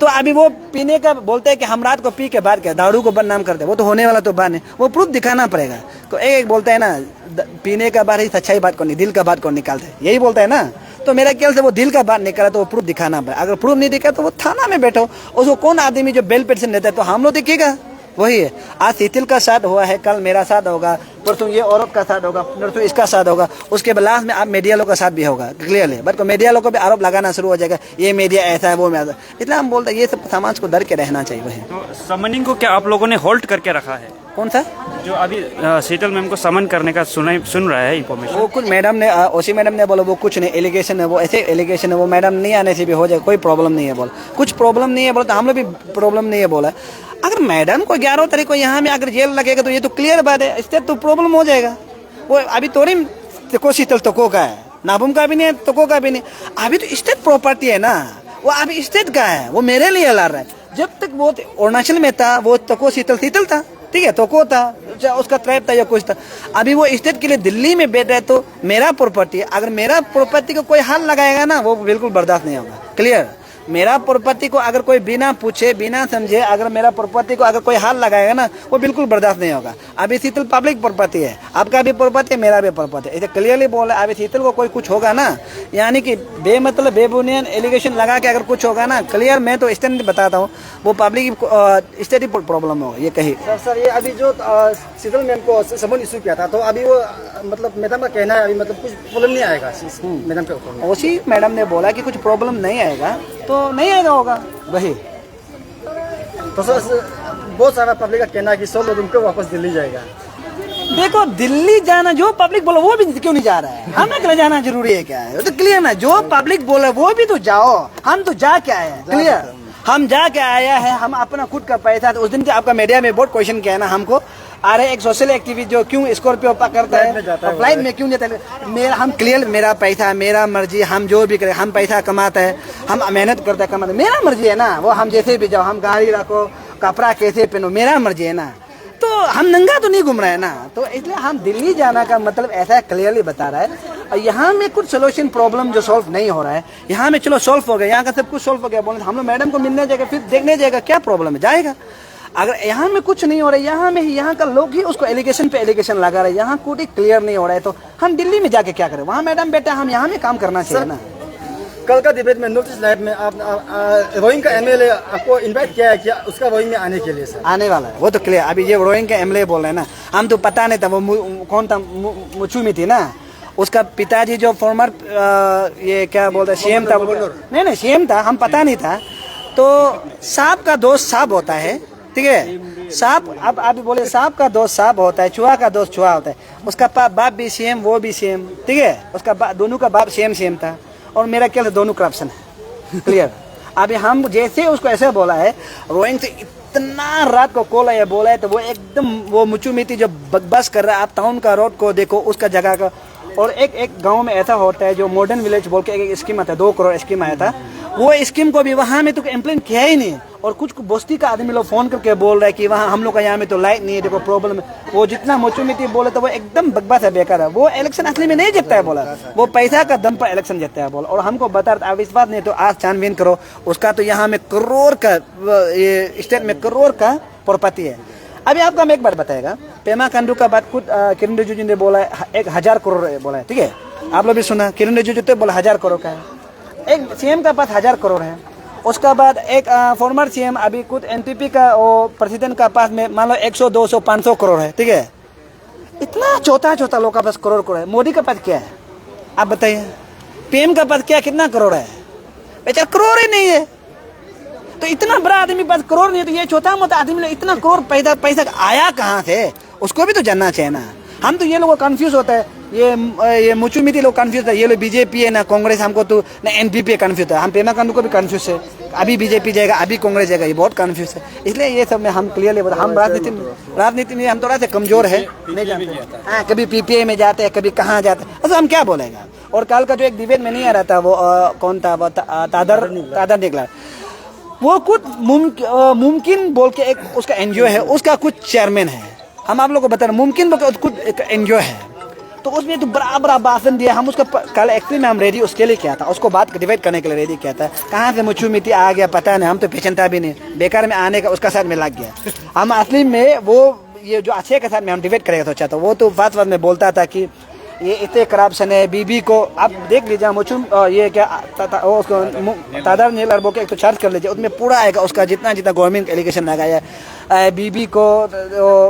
[SPEAKER 12] तो अभी वो पीने का बोलते हैं कि हम रात को पी के बाद क्या दारू को बदनाम करते हैं, वो तो होने वाला तो बात है, वो प्रूफ दिखाना पड़ेगा। तो एक बोलते हैं ना पीने का बात ही सच्चाई बात को नहीं, दिल का बात को निकालते हैं, यही बोलता है ना। तो मेरा ख्याल से वो दिल का बात निकाला तो वो प्रूफ दिखाना पड़ेगा। अगर प्रूफ नहीं दिखा तो वो थाना में बैठो, उसको कौन आदमी जो बेल पेटिशन देता है तो हम लोग दिखेगा। वही है, आज शीतल का साथ हुआ है, कल मेरा साथ होगा, परसों ये औरत का साथ होगा, परसों इसका साथ होगा, उसके बाद लास्ट में आप मीडिया लोग का साथ भी होगा। क्लियर है, बट मीडिया लोग को भी आरोप लगाना शुरू हो जाएगा, ये मीडिया ऐसा है वो में ऐसा। इसलिए हम बोलते हैं ये सब समाज को डर के रहना चाहिए। वही
[SPEAKER 4] तो समनिंग को क्या आप लोगों ने होल्ड करके रखा है?
[SPEAKER 12] कौन सा
[SPEAKER 4] जो अभी शीतल मैम को समन करने का सुन रहा है इन्फॉर्मेशन?
[SPEAKER 12] वो कुछ मैडम ने ओसी मैडम ने बोला वो कुछ नहीं, एलिगेशन है, वो ऐसे एलिगेशन है, वो मैडम नहीं आने से भी हो जाए, कोई प्रॉब्लम नहीं है बोला, कुछ प्रॉब्लम नहीं है बोला, तो हम लोग भी प्रॉब्लम नहीं है बोला। अगर मैडम को 11 तारीख को यहाँ में अगर जेल लगेगा तो ये तो क्लियर बात है, इससे तो प्रॉब्लम हो जाएगा। वो अभी थोड़ी तको शीतल तको का है, नाबुम का भी नहीं, तको का भी नहीं, अभी तो स्टेट प्रॉपर्टी है ना, वो अभी स्टेट का है, वो मेरे लिए लड़ रहा है। जब तक वो अरुणाचल में था वो तको शीतल था, ठीक है, तको था, उसका ट्राइब था या कुछ था। अभी वो स्टेट के लिए दिल्ली में बैठ रहे तो मेरा प्रॉपर्टी है, अगर मेरा प्रॉपर्टी को कोई हाल लगाएगा ना वो बिल्कुल बर्दाश्त नहीं होगा। क्लियर, मेरा प्रॉपर्टी को अगर कोई बिना पूछे बिना समझे अगर मेरा प्रॉपर्टी को अगर कोई हाल लगाएगा ना वो बिल्कुल बर्दाश्त नहीं होगा। अभी शीतल पब्लिक प्रॉपर्टी है, आपका भी प्रॉपर्टी है, मेरा भी प्रॉपर्टी है, इसे क्लियरली बोला। अभी शीतल को कोई कुछ होगा ना, यानी कि बेमतलब बेबुनियाद एलिगेशन लगा के अगर कुछ होगा ना, क्लियर मैं तो स्टैंड बताता हूँ, वो पब्लिक स्टेट प्रॉब्लम होगा। ये कही
[SPEAKER 13] सर ये अभी जो शीतल मैम को समन इशू किया था तो अभी वो मतलब मैडम का कहना है अभी मतलब कुछ प्रॉब्लम नहीं आएगा मैडम के ऊपर।
[SPEAKER 12] उसी मैडम ने बोला कि कुछ प्रॉब्लम नहीं आएगा तो नहीं आएगा होगा वही।
[SPEAKER 13] तो सर बहुत सारा पब्लिक का कहना है कि सब लोग उनको वापस दिल्ली जाएगा।
[SPEAKER 12] देखो दिल्ली जाना जो पब्लिक बोला वो भी क्यों नहीं जा रहा है, हमें क्यों जाना जरूरी है क्या है? वो तो क्लियर ना, जो पब्लिक बोला वो भी तो जाओ, हम तो जा के आए हैं। क्लियर, हम जा के आया है, हम अपना खुद का पैसा। तो उस दिन आपका मीडिया में बहुत क्वेश्चन किया है ना हमको, अरे एक सोशल एक्टिविस्ट जो क्यों स्कॉर्पियो करता है फ्लाइट में क्यों जाता है? मेरा हम क्लियर, मेरा पैसा मेरा मर्जी, हम जो भी करें, हम पैसा कमाते हैं, हम मेहनत करते हैं, कमाते, मेरा मर्जी है ना। वो हम जैसे भी जाओ, हम गाड़ी रखो, कपड़ा कैसे पहनो, मेरा मर्जी है ना। तो हम नंगा तो नहीं घूम रहे हैं ना, तो इसलिए हम दिल्ली जाना का मतलब ऐसा क्लियरली बता रहा है। और यहाँ में कुछ सोल्यूशन प्रॉब्लम जो सॉल्व नहीं हो रहा है, यहाँ में चलो सॉल्व हो गया, यहाँ का सब कुछ सॉल्व हो गया, बोले हम लोग मैडम को मिलने जाएगा, फिर देखने जाएगा क्या प्रॉब्लम है, जाएगा। अगर यहाँ में कुछ नहीं हो रहा है, यहाँ में यहाँ का लोग ही उसको एलिगेशन पे एलिगेशन लगा रहे हैं, यहाँ कुछ क्लियर नहीं हो रहा है, तो हम दिल्ली में जाके क्या करें? वहाँ मैडम बेटा हम यहाँ में काम करना चाहिए ना।
[SPEAKER 13] कल का डिबेट में नॉर्थ ईस्ट लाइव में आप रोइंग का एमएलए आपको इनवाइट किया है क्या उसका रोइंग में आने के लिए? सर आने वाला है वो तो क्लियर। अभी ये रोइंग का एमएलए बोल रहे हैं ना, हम तो पता नहीं था वो कौन था, मुचुमी थी ना, उसका पिताजी जो फॉर्मर ये क्या बोलते हैं सीएम था, नहीं सीएम था, हम पता नहीं था। तो सांप का दोस्त सांप होता है, ठीक है, सांप अब आप बोले सांप का दोस्त सांप होता है, चूहा का दोस्त चूहा होता है। उसका बाप भी सीएम, वो भी सीएम, ठीक है, उसका दोनों का बाप सेम था, और मेरा क्या दोनों करप्शन है, क्लियर। अभी हम जैसे उसको ऐसे बोला है, रोइंग से इतना रात को कॉल आया बोला है, तो वो एकदम वो मुचुमिती जो बकवास कर रहा है। आप टाउन का रोड को देखो, उसका जगह का, और एक गांव में ऐसा होता है जो मॉडर्न विलेज बोल के एक स्कीम आता है, 2 करोड़ स्कीम आया था, वो स्कीम को भी वहाँ में तो इम्प्लीमेंट किया ही नहीं। और कुछ बस्ती का आदमी लोग फोन करके बोल रहा है कि वहाँ हम लोग का यहाँ में तो लाइट नहीं है, देखो प्रॉब्लम है। वो जितना मुचुमिती बोले तो वो एकदम बकवास है, बेकार है। वो इलेक्शन असली में नहीं जीतता है बोला, वो पैसा का दम पर इलेक्शन जीतता है बोला। और हमको बता रहा था विश्वास नहीं तो आज छानबीन करो, उसका तो यहाँ में करोड़ का, ये स्टेट में करोड़ का प्रॉपर्टी है। अभी आपको हम एक बात बताएगा, पेमा खांडू का बात खुद किरण रिजिजू ने बोला है, 1000 करोड़ बोला है, ठीक है, आप लोग भी सुना, किरण रिजिजू तो बोला 1000 करोड़ का है। एक सीएम का पास 1000 करोड़ है, उसका बाद एक फॉर्मर सीएम अभी खुद एनपीपी का वो प्रेसिडेंट का पास में मान लो 100, 200, 500 करोड़ है, ठीक है। इतना छोटा लोग का पास करोड़ है। मोदी का पास क्या है आप बताइए? पीएम का पास क्या, कितना करोड़ है? बेचारा करोड़ ही नहीं है। तो इतना बड़ा आदमी पास करोड़ नहीं है, तो ये छोटा मोटा आदमी इतना करोड़ पैसा आया कहाँ से, उसको भी तो जानना चाहिए ना। हम तो ये लोग कंफ्यूज होता है, ये मुचुमिती लोग कंफ्यूज है, ये लोग बीजेपी है ना कांग्रेस, हमको तो ना एनपीपी कंफ्यूज है। हम पेमा खांडू को भी कंफ्यूज है, अभी बीजेपी जाएगा अभी कांग्रेस जाएगा, ये बहुत कंफ्यूज है। इसलिए ये सब में हम क्लियरली बता, हम राजनीति में हम थोड़ा सा कमजोर है, नहीं जानते। हाँ, कभी पीपीए में जाते हैं, कभी कहाँ जाते हैं, तो हम क्या बोलेगा। और कल का जो एक डिबेट में नहीं आ रहा था, वो कौन था, तादर निकला, वो कुछ मुमकिन बोल के एक उसका एनजीओ है, उसका कुछ चेयरमैन है। हम आप लोग को बता रहे, मुमकिन बोल के कुछ एक एनजीओ है, तो उसमें तो बड़ा भाषण दिया। हम उसका कल एक्चुअली में हम रेडी उसके लिए किया था, उसको बात डिबेट करने के लिए रेडी किया था। कहाँ से मुचुमिती आ गया पता नहीं, हम तो पहचानता भी नहीं, बेकार में आने का उसका साथ में लग गया। हम असली में वो ये जो अच्छे के साथ में हम डिबेट करेगा सोचा था, वो तो बात में बोलता था कि ये इतने करप्शन है, बीबी को आप देख लीजिए, मुचुम ये क्या उसको तादार नीलर बोल के एक तो चार्ज कर लीजिए, उसमें पूरा आएगा उसका जितना गवर्नमेंट एलिगेशन लगाया है। बीबी को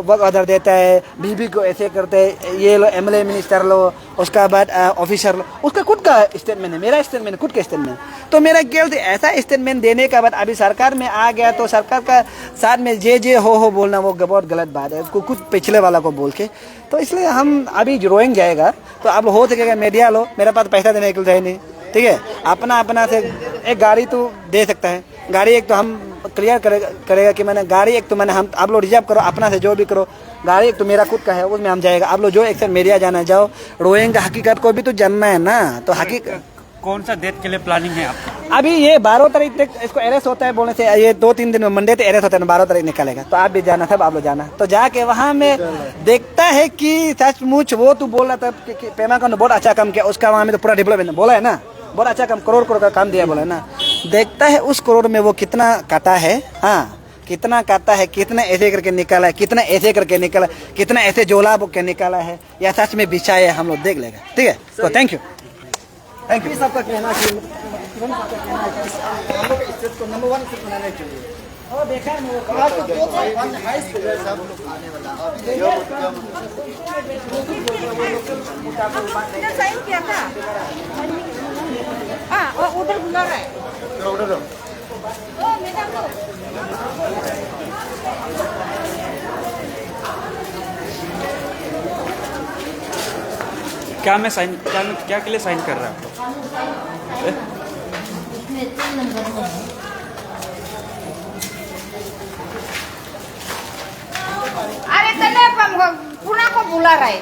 [SPEAKER 13] वर्क ऑर्डर देता है, बीबी को ऐसे करते हैं, ये लो एमएलए मिनिस्टर लो, उसका बाद ऑफिसर लो, उसका खुद का स्टेटमेंट है, मेरा स्टेटमेंट है, खुद का स्टेटमेंट। तो मेरा गिल्ट ऐसा स्टेटमेंट देने का बाद अभी सरकार में आ गया, तो सरकार का साथ में जे हो बोलना वो बहुत गलत बात है, उसको कुछ पिछले वाला को बोल के। तो इसलिए हम अभी रोइंग जाएगा, तो आप हो सकेगा मीडिया लो, मेरे पास पैसा देने के लिए नहीं, ठीक है, अपना से एक गाड़ी तो दे सकता है, गाड़ी एक तो हम क्लियर करेगा कि मैंने गाड़ी एक तो मैंने हम आप लोग रिजर्व करो, अपना से जो भी करो, गाड़ी एक तो मेरा खुद का है, उसमें हम जाएगा। आप लोग जो एक मीडिया जाना जाओ, रोइंग का हकीकत को भी तो जानना है ना। तो हकीकत
[SPEAKER 4] कौन सा डेट के लिए प्लानिंग है आपका?
[SPEAKER 12] अभी ये 12 तारीख तक इसको अरेस्ट होता है बोलने से, ये 2-3 दिन में मंडे तक अरेस्ट होता है, 12 तारीख निकलेगा। तो आप भी जाना, सब आप लोग जाना, तो जाके वहाँ में देखता है कि सचमुच वो तो बोल रहा था कि पेमा खांडू बहुत अच्छा काम किया, उसका वहाँ में तो पूरा डेवलपमेंट बोला है ना, बहुत अच्छा काम, करोड़ का काम दिया बोला है ना। देखता है उस करोड़ में वो कितना काटा है, हाँ कितना काटा है, कितना ऐसे करके निकाला है, कितना ऐसे करके निकाला, कितना ऐसे जोला के निकाला है, या सच में बिछाया है, हम लोग देख लेगा, ठीक है। तो थैंक यू।
[SPEAKER 13] आपका कहना कि हम लोग स्टेट को नंबर 1 स्टेट बनाने के लिए और देखा है वो कहा तो 2 हाई स्कूल है सब लोग आने वाला
[SPEAKER 2] इधर साइन किया था। हाँ, और उधर बुला रहा है,
[SPEAKER 13] उधर
[SPEAKER 2] ओ मैडम को
[SPEAKER 4] क्या के लिए साइन कर रहा है आप लोग?
[SPEAKER 11] अरे तने पुना को बुला रहा है।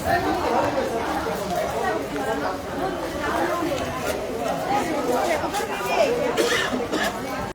[SPEAKER 3] है